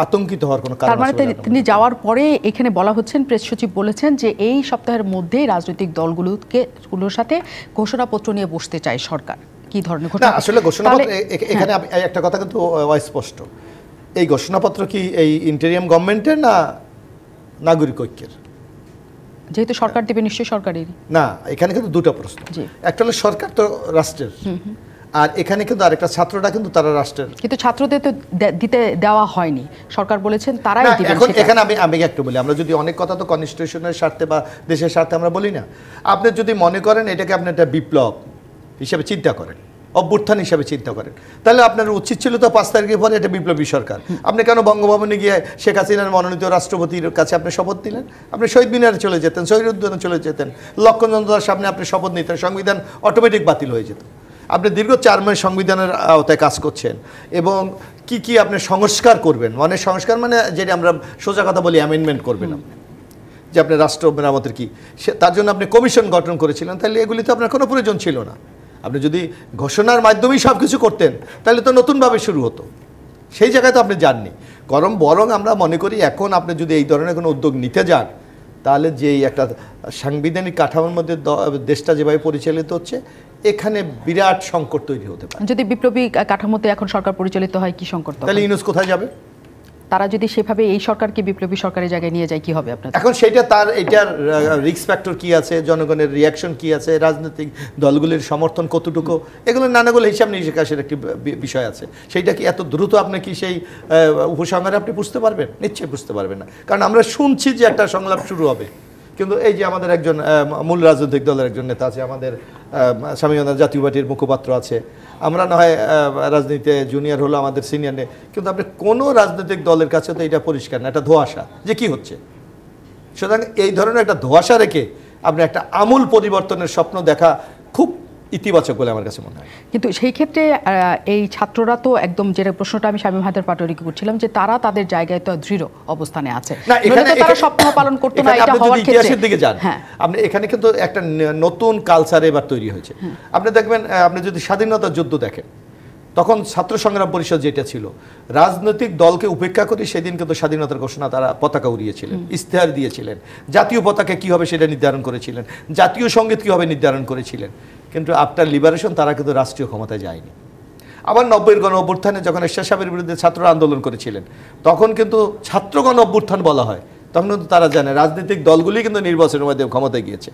[SPEAKER 3] আতঙ্কিত হওয়ার কোনো কারণ
[SPEAKER 1] নেই। তিনি যাওয়ার পরে এখানে বলা হচ্ছেন, প্রেস সচিব বলেছেন যে এই সপ্তাহের মধ্যেই রাজনৈতিক দলগুলোর সাথে ঘোষণাপত্র নিয়ে বসতে চায় সরকার। কি ধরনের ঘোষণা?
[SPEAKER 3] আসলে ঘোষণাপত্র এখানে একটা কথা কিন্তু অস্পষ্ট, এই ঘোষণাপত্র কি এই ইন্টেরিয়াম গভর্নমেন্টের না নাগরিক ঐক্যের?
[SPEAKER 1] যেহেতু সরকার দেবে নিশ্চয়ই সরকারেরই।
[SPEAKER 3] না, এখানে কিন্তু দুটো প্রশ্ন। একটা হলো সরকার তো রাষ্ট্রের, আর এখানে কিন্তু আরেকটা ছাত্ররা কিন্তু তারা রাষ্ট্রের।
[SPEAKER 1] কিন্তু ছাত্রদের তো দিতে দেওয়া হয়নি, সরকার বলেছেন তারাই দিবেন।
[SPEAKER 3] এখন এখানে আমি একটু বলি, আমরা যদি অনেক কথা তো কনস্টিটিউশনের স্বার্থে বা দেশের স্বার্থে আমরা বলি না। আপনি যদি মনে করেন এটাকে আপনি একটা বিপ্লব হিসেবে চিন্তা করেন, অভ্যুত্থান হিসাবে চিন্তা করেন, তাহলে আপনার উচিত ছিল তো 5 তারিখের পরে এটা বিপ্লবী সরকার। আপনি কেন বঙ্গভবনে গিয়ে শেখ হাসিনার মনোনীত রাষ্ট্রপতির কাছে আপনি শপথ দিলেন? আপনি শহীদ মিনারে চলে যেতেন, শহীদ উদ্যানে চলে যেতেন, লক্ষণচন্দ্রার সামনে আপনি শপথ নিতেন, সংবিধান অটোমেটিক বাতিল হয়ে যেত। আপনি দীর্ঘ 4 মাস সংবিধানের আওতায় কাজ করছেন, এবং কি কি আপনি সংস্কার করবেন, মানে সংস্কার মানে যেটা আমরা সোজা কথা বলি অ্যামেন্ডমেন্ট করবেন আপনি, যে আপনি রাষ্ট্র মেরামতের কি তার জন্য আপনি কমিশন গঠন করেছিলেন, তাহলে এগুলি তো আপনার কোনো প্রয়োজন ছিল না। আপনি যদি ঘোষণার মাধ্যমেই সব কিছু করতেন তাহলে তো নতুনভাবে শুরু হতো, সেই জায়গায় তো আপনি যাননি। বরং আমরা মনে করি এখন আপনি যদি এই ধরনের কোনো উদ্যোগ নিতে যান, তাহলে যেই একটা সাংবিধানিক কাঠামোর মধ্যে দেশটা যেভাবে পরিচালিত হচ্ছে, এখানে বিরাট সংকট তৈরি হতে পারে।
[SPEAKER 1] যদি বিপ্লবী কাঠামোতে এখন সরকার পরিচালিত হয়, কি সংকট?
[SPEAKER 3] তাহলে ইউনুস কোথায় যাবে?
[SPEAKER 1] তারা যদি সেভাবে এই সরকারকে বিপ্লবী সরকারের জায়গায় নিয়ে যায়, কি হবে আপনার?
[SPEAKER 3] এখন সেটা তার এটার রিস্ক ফ্যাক্টর কি আছে, জনগণের রিয়াকশন কি আছে, রাজনৈতিক দলগুলির সমর্থন কতটুকু, এগুলো নানাগুলো হিসাব নিকাশের একটি বিষয় আছে। সেইটা কি এত দ্রুত আপনি কি সেই উপসংহারে আপনি বুঝতে পারবেন? নিশ্চয়ই বুঝতে পারবেন না, কারণ আমরা শুনছি যে একটা সংলাপ শুরু হবে, কিন্তু এই যে আমাদের একজন মূল রাজনৈতিক দলের একজন নেতা আছে, আমাদের স্বামীনাথ জাতীয় পার্টির মুখপাত্র আছে, আমরা না হয় রাজনীতিতে জুনিয়র হলো আমাদের সিনিয়র নেই, কিন্তু আপনি কোনো রাজনৈতিক দলের কাছে তো এটা পরিষ্কার না, এটা ধোঁয়াশা যে কি হচ্ছে। সুতরাং এই ধরনের একটা ধোঁয়াশা রেখে আপনি একটা আমূল পরিবর্তনের স্বপ্ন দেখা খুব ইতিবাচক বলে আমার কাছে মনে হয়।
[SPEAKER 1] কিন্তু সেই ক্ষেত্রে এই ছাত্ররা তো একদম, যেটা প্রশ্নটা আমি শামীম হায়দার পাটোয়ারিকে করছিলাম, যে তারা তাদের জায়গায় তো দৃঢ় অবস্থানে আছে, তারা স্বপ্ন পালন করতে না, এটা হওয়ার ক্ষেত্রে
[SPEAKER 3] ইতিহাসের দিকে যান, আপনি এখানে কিন্তু একটা নতুন কালচার এবার তৈরি হয়েছে। আপনি দেখবেন, আপনি যদি স্বাধীনতা যুদ্ধ দেখেন, তখন ছাত্র সংগ্রাম পরিষদ যেটা ছিল, রাজনৈতিক দলকে উপেক্ষা করে সেদিন কিন্তু স্বাধীনতার ঘোষণা তারা পতাকা উড়িয়েছিলেন, ইশতেহার দিয়েছিলেন, জাতীয় পতাকা কী হবে সেটা নির্ধারণ করেছিলেন, জাতীয় সঙ্গীত কী হবে নির্ধারণ করেছিলেন। কিন্তু আফটার লিবারেশন তারা কিন্তু রাষ্ট্রীয় ক্ষমতায় যায়নি। আবার 90-এর গণ অভ্যুত্থানে যখন এরশাদ সাহেবের বিরুদ্ধে ছাত্ররা আন্দোলন করেছিলেন, তখন কিন্তু ছাত্র গণ অভ্যুত্থান বলা হয়, তখন কিন্তু তারা জানে রাজনৈতিক দলগুলি কিন্তু নির্বাচনের মাধ্যমে ক্ষমতায় গিয়েছে।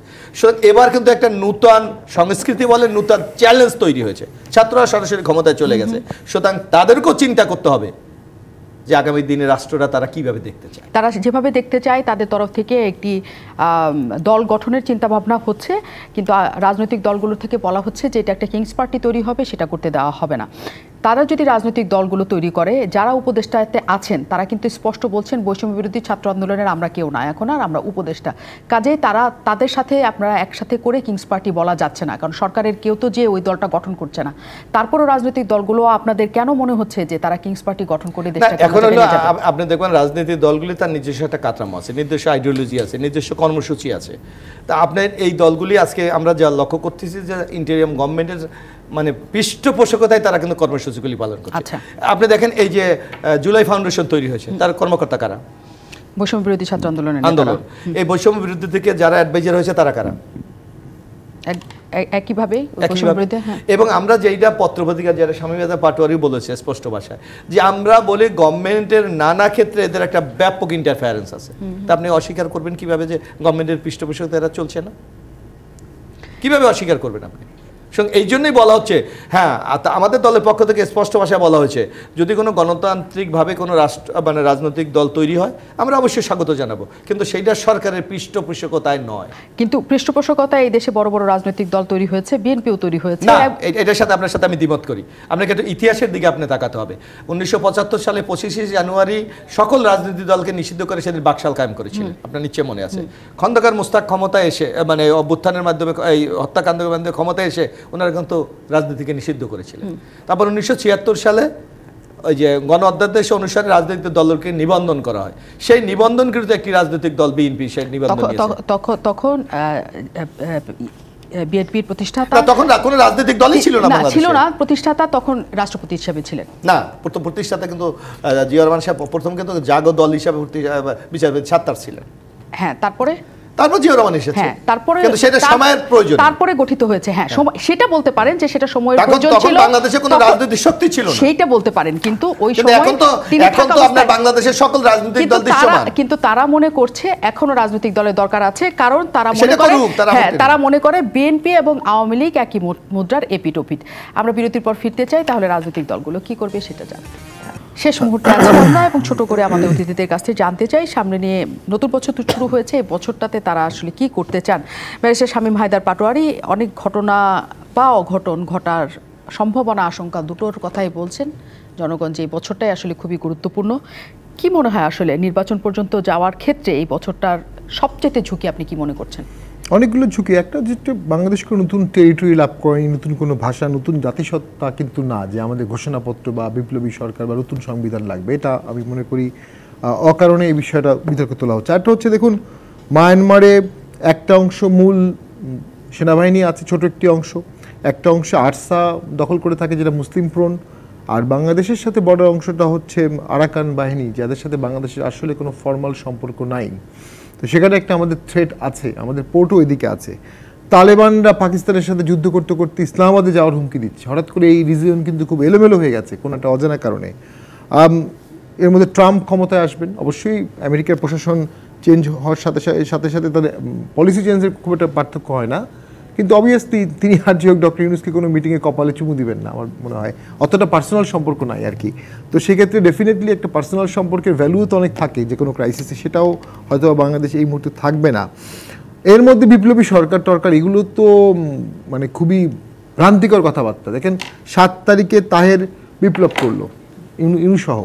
[SPEAKER 3] এবার কিন্তু একটা নূতন সংস্কৃতি বলে নূতন চ্যালেঞ্জ তৈরি হয়েছে, ছাত্ররা সরাসরি ক্ষমতায় চলে গেছে। সুতরাং তাদেরকেও চিন্তা করতে হবে যে আগামী দিনে রাষ্ট্রটা তারা কিভাবে দেখতে চায়।
[SPEAKER 1] তারা যেভাবে দেখতে চায় তাদের তরফ থেকে একটি দল গঠনের চিন্তা ভাবনা হচ্ছে, কিন্তু রাজনৈতিক দলগুলো থেকে বলা হচ্ছে যে এটা একটা কিংস পার্টি তৈরি হবে, সেটা করতে দেওয়া হবে না। তারা যদি রাজনৈতিক দলগুলো তৈরি করে, যারা উপদেষ্টাতে আছেন তারা কিন্তু স্পষ্ট বলছেন বৈষম্য বিরোধী ছাত্র আন্দোলনের আমরা কেউ না এখন, আর আমরা উপদেষ্টা। কাজেই তাদের সাথে আপনারা একসাথে করে কিংস পার্টি বলা যাচ্ছে না, কারণ সরকারের কেউ তো যে ওই দলটা গঠন করছে না। তারপরও রাজনৈতিক দলগুলো আপনাদের কেন মনে হচ্ছে যে তারা কিংস পার্টি গঠন করে দেশটা?
[SPEAKER 3] এখন হলো আপনি দেখবেন রাজনৈতিক দলগুলি তার নিজস্ব একটা কাঠামো আছে, নিজস্ব আইডিওলজি আছে, নিজস্ব কর্মসূচি আছে। তা আপনার এই দলগুলি আজকে আমরা যা লক্ষ্য করতেছি যে ইন্টেরিয়াম গভর্নমেন্টের মানে পৃষ্ঠপোষকতায় তারা কিন্তু কর্মসূচিগুলি পালন করছে। আপনি দেখেন এই যে জুলাই ফাউন্ডেশন তৈরি হয়েছে, তার কর্মকর্তা কারা?
[SPEAKER 1] বৈষম্য বিরোধী ছাত্র আন্দোলন।
[SPEAKER 3] এই বৈষম্য বিরোধী থেকে যারা অ্যাডভাইজার হয়েছে তারা কারা?
[SPEAKER 1] একইভাবে।
[SPEAKER 3] এবং আমরা যেইটা পত্রপত্রিকা যারা শামীম হায়দার পাটোয়ারি বলেছে স্পষ্ট ভাষায়, যে আমরা বলি গভর্নমেন্টের নানা ক্ষেত্রে এদের একটা ব্যাপক ইন্টারফারেন্স আছে। তা আপনি অস্বীকার করবেন কিভাবে যে গভর্নমেন্টের পৃষ্ঠপোষকতা এরা চলছে না? কিভাবে অস্বীকার করবেন আপনি? এই জন্যই বলা হচ্ছে, হ্যাঁ আমাদের দলের পক্ষ থেকে স্পষ্ট ভাষায় বলা হয়েছে, যদি কোনো গণতান্ত্রিকভাবে কোনো রাষ্ট্র মানে রাজনৈতিক দল তৈরি হয় আমরা অবশ্যই স্বাগত জানাবো, কিন্তু সেইটা সরকারের পৃষ্ঠপোষকতায় নয়।
[SPEAKER 1] কিন্তু পৃষ্ঠপোষকতায় এই দেশে বড় বড় রাজনৈতিক দল তৈরি হয়েছে, বিএনপিও তৈরি হয়েছে।
[SPEAKER 3] না, এটার সাথে আপনার সাথে আমি দ্বিমত করি। আপনাকে একটু ইতিহাসের দিকে আপনি তাকাতে হবে। 1975 সালে 25শে জানুয়ারি সকল রাজনৈতিক দলকে নিষিদ্ধ করে সেদিন বাকশাল কায়েম করেছিলেন, আপনার নিশ্চয় মনে আছে। খন্দকার মুস্তাক ক্ষমতায় এসে মানে অভ্যুত্থানের মাধ্যমে এই হত্যাকাণ্ডের মাধ্যমে ক্ষমতায় এসে ওনারা কিন্তু রাজনীতিকে নিষিদ্ধ করেছিলেন। তারপর 1976 সালে ওই যে গণ অধ্যাদেশ অনুসারে রাজনৈতিক দলকে নিবন্ধন করা হয়, সেই নিবন্ধনকৃত একটি রাজনৈতিক দল বিএনপি সেই নিবন্ধন
[SPEAKER 1] তখন বিএনপির প্রতিষ্ঠাতা
[SPEAKER 3] তখন কোনো রাজনৈতিক দলই ছিল না,
[SPEAKER 1] ছিল না। প্রতিষ্ঠাতা তখন রাষ্ট্রপতি হিসেবে ছিলেন
[SPEAKER 3] না, প্রতিষ্ঠাতা কিন্তু জিয়া রহমান সাহেব প্রথম কিন্তু জাগো দল হিসাবে বিচারপতি সাত্তার ছিলেন।
[SPEAKER 1] হ্যাঁ, তারপরে
[SPEAKER 3] জিয়া রহমান এসেছে।
[SPEAKER 1] হ্যাঁ, তারপরে
[SPEAKER 3] কিন্তু সেটা সময়ের প্রয়োজন,
[SPEAKER 1] তারপরে গঠিত হয়েছে। হ্যাঁ, সেটা বলতে পারেন যে সেটা সময়ের প্রয়োজন ছিল।
[SPEAKER 3] বাংলাদেশে কোনো রাজনৈতিক শক্তি ছিল না,
[SPEAKER 1] সেইটা বলতে পারেন। কিন্তু ওই সময়
[SPEAKER 3] এখন তো আপনার বাংলাদেশের সকল রাজনৈতিক দল দৃশ্যমান,
[SPEAKER 1] কিন্তু তারা মনে করছে এখনো রাজনৈতিক দলের দরকার আছে, কারণ তারা মনে করে বিএনপি এবং আওয়ামী লীগ একই মুদ্রার এপিঠ ওপিঠ। আমরা বিরতির পর ফিরতে চাই, তাহলে রাজনৈতিক দলগুলো কি করবে সেটা জানতে। শেষ মুহূর্তে আছি আমরা, এবং ছোট করে আমাদের অতিথিদের কাছ থেকে জানতে চাই সামনে নিয়ে নতুন বছর তো শুরু হয়েছে, এই বছরটাতে তারা আসলে কি করতে চান। ব্যারিস্টার শামীম হায়দার পাটোয়ারি অনেক ঘটনা বা অঘটন ঘটার সম্ভাবনা আশঙ্কা দুটোর কথাই বলছেন। জনগণ যে এই বছরটাই আসলে খুবই গুরুত্বপূর্ণ, কি মনে হয় আসলে নির্বাচন পর্যন্ত যাওয়ার ক্ষেত্রে এই বছরটার সবচেয়ে ঝুঁকি আপনি কি মনে করছেন?
[SPEAKER 4] অনেকগুলো ঝুঁকি। একটা যেটা বাংলাদেশকে নতুন টেরিটরি লাভ করেনি, নতুন কোনো ভাষা, নতুন জাতিসত্তা কিন্তু না যে আমাদের ঘোষণাপত্র বা বিপ্লবী সরকার বা নতুন সংবিধান লাগবে, এটা আমি মনে করি অকারণে এই বিষয়টা বিতর্কে তোলা হচ্ছে। একটা হচ্ছে দেখুন, মায়ানমারে একটা অংশ মূল সেনাবাহিনী আছে, ছোট একটি অংশ, একটা অংশ আরসা দখল করে থাকে যেটা মুসলিম প্রোন, আর বাংলাদেশের সাথে বড় অংশটা হচ্ছে আরাকান বাহিনী, যাদের সাথে বাংলাদেশের আসলে কোনো ফর্মাল সম্পর্ক নাই। তো সেখানে একটা আমাদের থ্রেট আছে, আমাদের পোর্টও এদিকে আছে। তালেবানরা পাকিস্তানের সাথে যুদ্ধ করতে করতে ইসলামাবাদে যাওয়ার হুমকি দিচ্ছে। হঠাৎ করে এই রিজিয়ন কিন্তু খুব এলোমেলো হয়ে গেছে কোনো একটা অজানা কারণে। এর মধ্যে ট্রাম্প ক্ষমতায় আসবেন, অবশ্যই আমেরিকার প্রশাসন চেঞ্জ হওয়ার সাথে সাথে সাথে তাদের পলিসি চেঞ্জের খুব একটা পার্থক্য হয় না, কিন্তু অবভিয়াসলি তিনি আর যে হোক ডক্টর ইউনূসকে কোনো মিটিংয়ে কপালে চুমু দিবেন না, আমার মনে হয় অতটা পার্সোনাল সম্পর্ক নাই আর কি। তো সেক্ষেত্রে ডেফিনেটলি একটা পার্সোনাল সম্পর্কের ভ্যালুও তো অনেক থাকে যে কোনো ক্রাইসিসে, সেটাও হয়তো বাংলাদেশে এই মুহূর্তে থাকবে না। এর মধ্যে বিপ্লবী সরকার টরকার এগুলো তো মানে খুবই ভ্রান্তিকর কথাবার্তা। দেখেন 7 তারিখে তাহের বিপ্লব করলো ইনু সহ,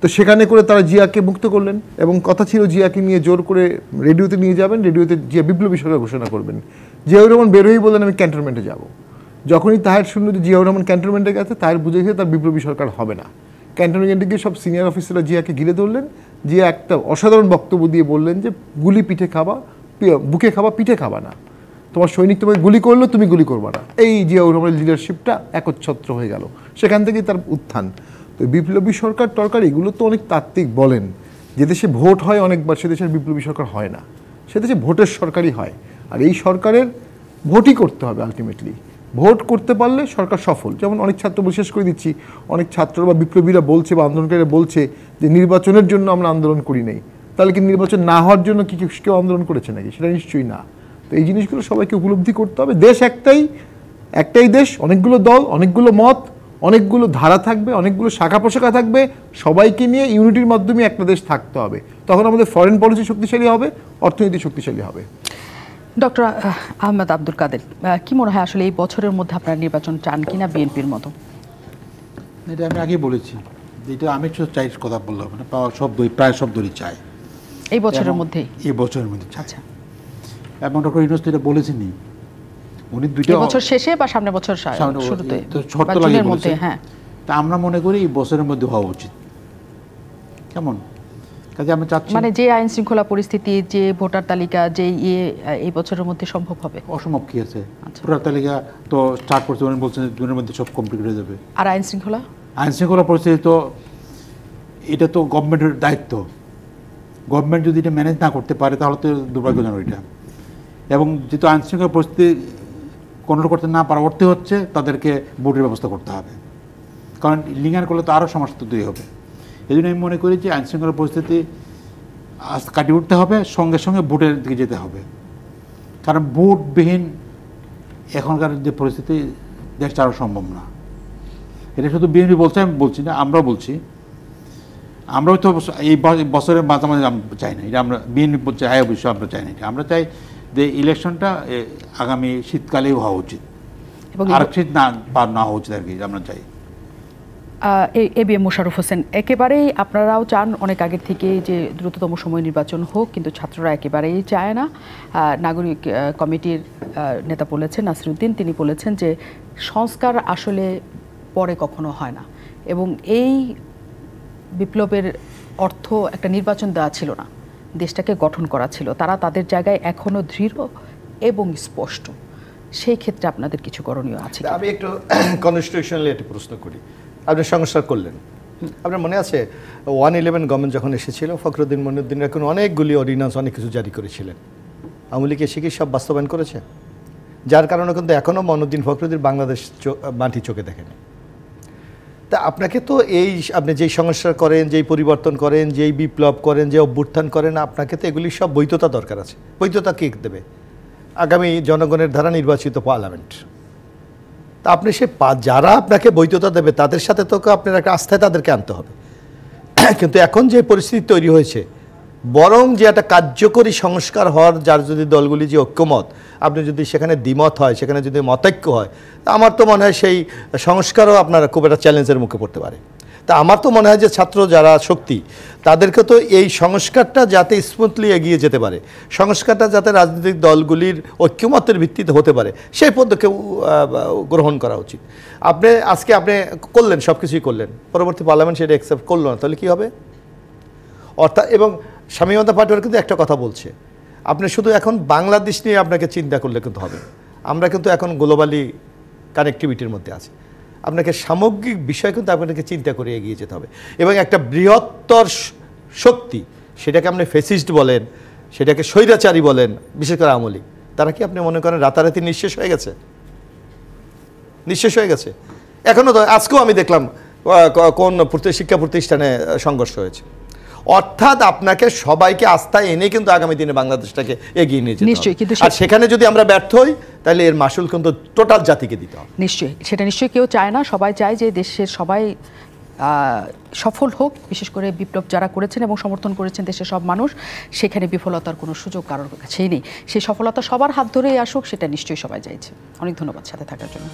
[SPEAKER 4] তো সেখানে করে তারা জিয়াকে মুক্ত করলেন এবং কথা ছিল জিয়াকে নিয়ে জোর করে রেডিওতে নিয়ে যাবেন, রেডিওতে জিয়া বিপ্লবী সরকার ঘোষণা করবেন। জিয়াউর রহমান বেরোই বললেন আমি ক্যান্টনমেন্টে যাব। যখনই তাহের শুনল যে জিয়াউর রহমান ক্যান্টনমেন্টে গেছে, তাহের বুঝে গিয়ে তার বিপ্লবী সরকার হবে না। ক্যান্টনমেন্টে গিয়ে সব সিনিয়র অফিসাররা জিয়াকে ঘিরে ধরলেন। জিয়া একটা অসাধারণ বক্তব্য দিয়ে বললেন যে গুলি পিঠে খাবা, বুকে খাবা, পিঠে খাবা না। তোমার সৈনিক তোমাকে গুলি করলো, তুমি গুলি করবা না। এই জিয়াউর রহমানের লিডারশিপটা একচ্ছত্র হয়ে গেল, সেখান থেকেই তার উত্থান। তো বিপ্লবী সরকার টরকার এগুলো তো অনেক তাত্ত্বিক বলেন। যে দেশে ভোট হয় অনেকবার, সে দেশের বিপ্লবী সরকার হয় না, সে দেশে ভোটের সরকারই হয়। আর এই সরকারের ভোটই করতে হবে আলটিমেটলি। ভোট করতে পারলে সরকার সফল। যেমন অনেক ছাত্র, বিশেষ করে দিচ্ছি, অনেক ছাত্র বা বিপ্লবীরা বলছে বা আন্দোলনকারীরা বলছে যে নির্বাচনের জন্য আমরা আন্দোলন করি নাই। তাহলে কি নির্বাচন না হওয়ার জন্য কি কেউ আন্দোলন করেছে নাকি? সেটা নিশ্চয়ই না। তো এই জিনিসগুলো সবাইকে উপলব্ধি করতে হবে। দেশ একটাই দেশ, অনেকগুলো দল, অনেকগুলো মত, অনেকগুলো ধারা থাকবে, অনেকগুলো শাখা প্রশাখা থাকবে, সবাইকে নিয়ে ইউনিটির মাধ্যমে একটা দেশ থাকতে হবে। তখন আমাদের ফরেন পলিসি শক্তিশালী হবে, অর্থনীতি শক্তিশালী হবে।
[SPEAKER 1] ডক্টর আহমেদ আব্দুল কাদের, কি মনে হয় আসলে এই বছরের মধ্যে আপনারা নির্বাচন চান কিনা বিএনপির মতো?
[SPEAKER 2] এটা আমি আগেই বলেছি, এটা আমি চাই কথা বললাম না, প্রায় সব দলই চাই
[SPEAKER 1] এই বছরের মধ্যেই।
[SPEAKER 2] এই বছরের মধ্যে
[SPEAKER 1] আচ্ছা,
[SPEAKER 2] এবং ডক্টর ইউনূস তো এটা বলেছেনই, উনি দুইটা
[SPEAKER 1] বছর শেষে বা সামনের বছর শুরুতে
[SPEAKER 2] শর্ত লাগিয়ে বলেছেন। হ্যাঁ, তা আমরা মনে করি এই বছরের মধ্যে হওয়া উচিত। কেমন কাজে আমরা চাচ্ছি, মানে
[SPEAKER 1] যে আইন শৃঙ্খলা পরিস্থিতি, যে ভোটার তালিকা, যে এই বছরের মধ্যে সম্ভব হবে?
[SPEAKER 2] অসম্ভব কি আছে? ভোটার তালিকা তো স্টার্ট করতে বলছেন, জুনের মধ্যে সব কমপ্লিট হয়ে যাবে।
[SPEAKER 1] আর আইন শৃঙ্খলা
[SPEAKER 2] পরিস্থিতি তো এটা তো গভর্নমেন্টের দায়িত্ব। গভর্নমেন্ট যদি এটা ম্যানেজ না করতে পারে তাহলে তো দুর্ভাগ্যজনক এটা। এবং যেহেতু আইন শৃঙ্খলা পরিস্থিতি কন্ট্রোল করতে না পারা অর্থে হচ্ছে তাদেরকে ভোটের ব্যবস্থা করতে হবে, কারণ লিঙ্গান করলে তো আরও সমস্যা তৈরি হবে। এই জন্য আমি মনে করি যে আইন শৃঙ্খলা পরিস্থিতি কাটিয়ে উঠতে হবে, সঙ্গে সঙ্গে ভোটের দিকে যেতে হবে। কারণ ভোটবিহীন এখনকার যে পরিস্থিতি দেশ চালানো সম্ভব না। এটা শুধু বিএনপি বলছে, আমি বলছি না, আমরাও বলছি। আমরাও তো এই বছরের মাঝামাঝি আমরা চাই না এটা, আমরা বিএনপি বলছে হ্যাঁ অবশ্যই আমরা চাই না এটা। আমরা চাই যে ইলেকশনটা আগামী শীতকালেই হওয়া উচিত,
[SPEAKER 1] এবং
[SPEAKER 2] আর শীত না পার না হওয়া উচিত আর কি, আমরা চাই।
[SPEAKER 1] এবিএম মোশাররফ হোসেন, একেবারেই আপনারাও চান অনেক আগের থেকে যে দ্রুততম সময় নির্বাচন হোক, কিন্তু ছাত্ররা একেবারেই চায় না। নাগরিক কমিটির নেতা বলেছেন, নাসিরউদ্দিন, তিনি বলেছেন যে সংস্কার আসলে পরে কখনো হয় না, এবং এই বিপ্লবের অর্থ একটা নির্বাচন দেওয়া ছিল না, দেশটাকে গঠন করা ছিল। তারা তাদের জায়গায় এখনো দৃঢ় এবং স্পষ্ট। সেই ক্ষেত্রে আপনাদের কিছু করণীয় আছে?
[SPEAKER 3] আমি একটু কনস্টিটিউশনালি একটা প্রশ্ন করি। আপনি সংস্কার করলেন, আপনার মনে আছে 111 গভর্নমেন্ট যখন এসেছিল, ফখরুদ্দিন মইনুদ্দিন এখন অনেকগুলি অর্ডিন্যান্স অনেক কিছু জারি করেছিলেন। আওয়ামী লীগ এসে কি সব বাস্তবায়ন করেছে? যার কারণে কিন্তু এখনও মইনুদ্দিন ফখরুদ্দিন বাংলাদেশ মাটি চোখে দেখেনি। তা আপনাকে তো আপনি যেই সংস্কার করেন, যেই পরিবর্তন করেন, যেই বিপ্লব করেন, যে অভ্যুত্থান করেন, আপনাকে তো এগুলি সব বৈধতা দরকার আছে। বৈধতা কে দেবে? আগামী জনগণের দ্বারা নির্বাচিত পার্লামেন্ট। তা আপনি যারা আপনাকে বৈধতা দেবে তাদের সাথে তো আপনার একটা আস্থায় তাদেরকে আনতে হবে। কিন্তু এখন যে পরিস্থিতি তৈরি হয়েছে, বরং যে একটা কার্যকরী সংস্কার হওয়ার, যার যদি দলগুলি যে ঐক্যমত, আপনি যদি সেখানে দ্বিমত হয়, সেখানে যদি মতৈক্য হয়, তা আমার তো মনে হয় সেই সংস্কারও আপনারা খুব একটা চ্যালেঞ্জের মুখে পড়তে পারে। তা আমার তো মনে হয় যে ছাত্র যারা শক্তি, তাদেরকে তো এই সংস্কারটা যাতে স্মুথলি এগিয়ে যেতে পারে, সংস্কারটা যাতে রাজনৈতিক দলগুলির ঐক্যমতের ভিত্তিতে হতে পারে, সেই পদক্ষেপ গ্রহণ করা উচিত। আজকে আপনি করলেন, সব কিছুই করলেন, পরবর্তী পার্লামেন্ট সেটা অ্যাকসেপ্ট করলো না, তাহলে কী হবে? অর্থাৎ, এবং স্বামীমতা পাটোয়ারি কিন্তু একটা কথা বলছে, আপনি শুধু এখন বাংলাদেশ নিয়ে আপনাকে চিন্তা করলে কিন্তু হবে। আমরা কিন্তু এখন গ্লোবালি কানেক্টিভিটির মধ্যে আছি। আপনাকে সামগ্রিক বিষয় কিন্তু আপনাকে চিন্তা করে এগিয়ে যেতে হবে, এবং একটা বৃহত্তর শক্তি, সেটাকে আপনি ফেসিস্ট বলেন, সেটাকে স্বৈরাচারী বলেন, বিশেষ করে আওয়ামী লীগ, তারা কি আপনি মনে করেন রাতারাতি নিঃশেষ হয়ে গেছে? নিঃশেষ হয়ে গেছে? এখনও তো, আজকেও আমি দেখলাম কোন শিক্ষা প্রতিষ্ঠানে সংঘর্ষ হয়েছে। অর্থাৎ আপনাকে সবাইকে আস্থায় এনে কিন্তু আগামী দিনে বাংলাদেশটাকে এগিয়ে নিয়ে যেতে হবে। আর সেখানে যদি আমরা ব্যর্থ হই, তাহলে এর মাসুল কিন্তু টোটাল জাতিকে দিতে হবে।
[SPEAKER 1] নিশ্চয়ই, সেটা নিশ্চয়ই কেউ চায় না। সবাই চায় যে দেশের সবাই সফল হোক, বিশেষ করে বিপ্লব যারা করেছেন এবং সমর্থন করেছেন দেশের সব মানুষ, সেখানে বিফলতার কোনো সুযোগ কারোর কাছেই নেই। সেই সফলতা সবার হাত ধরেই আসুক, সেটা নিশ্চয়ই সবাই চাইছে। অনেক ধন্যবাদ সাথে থাকার জন্য।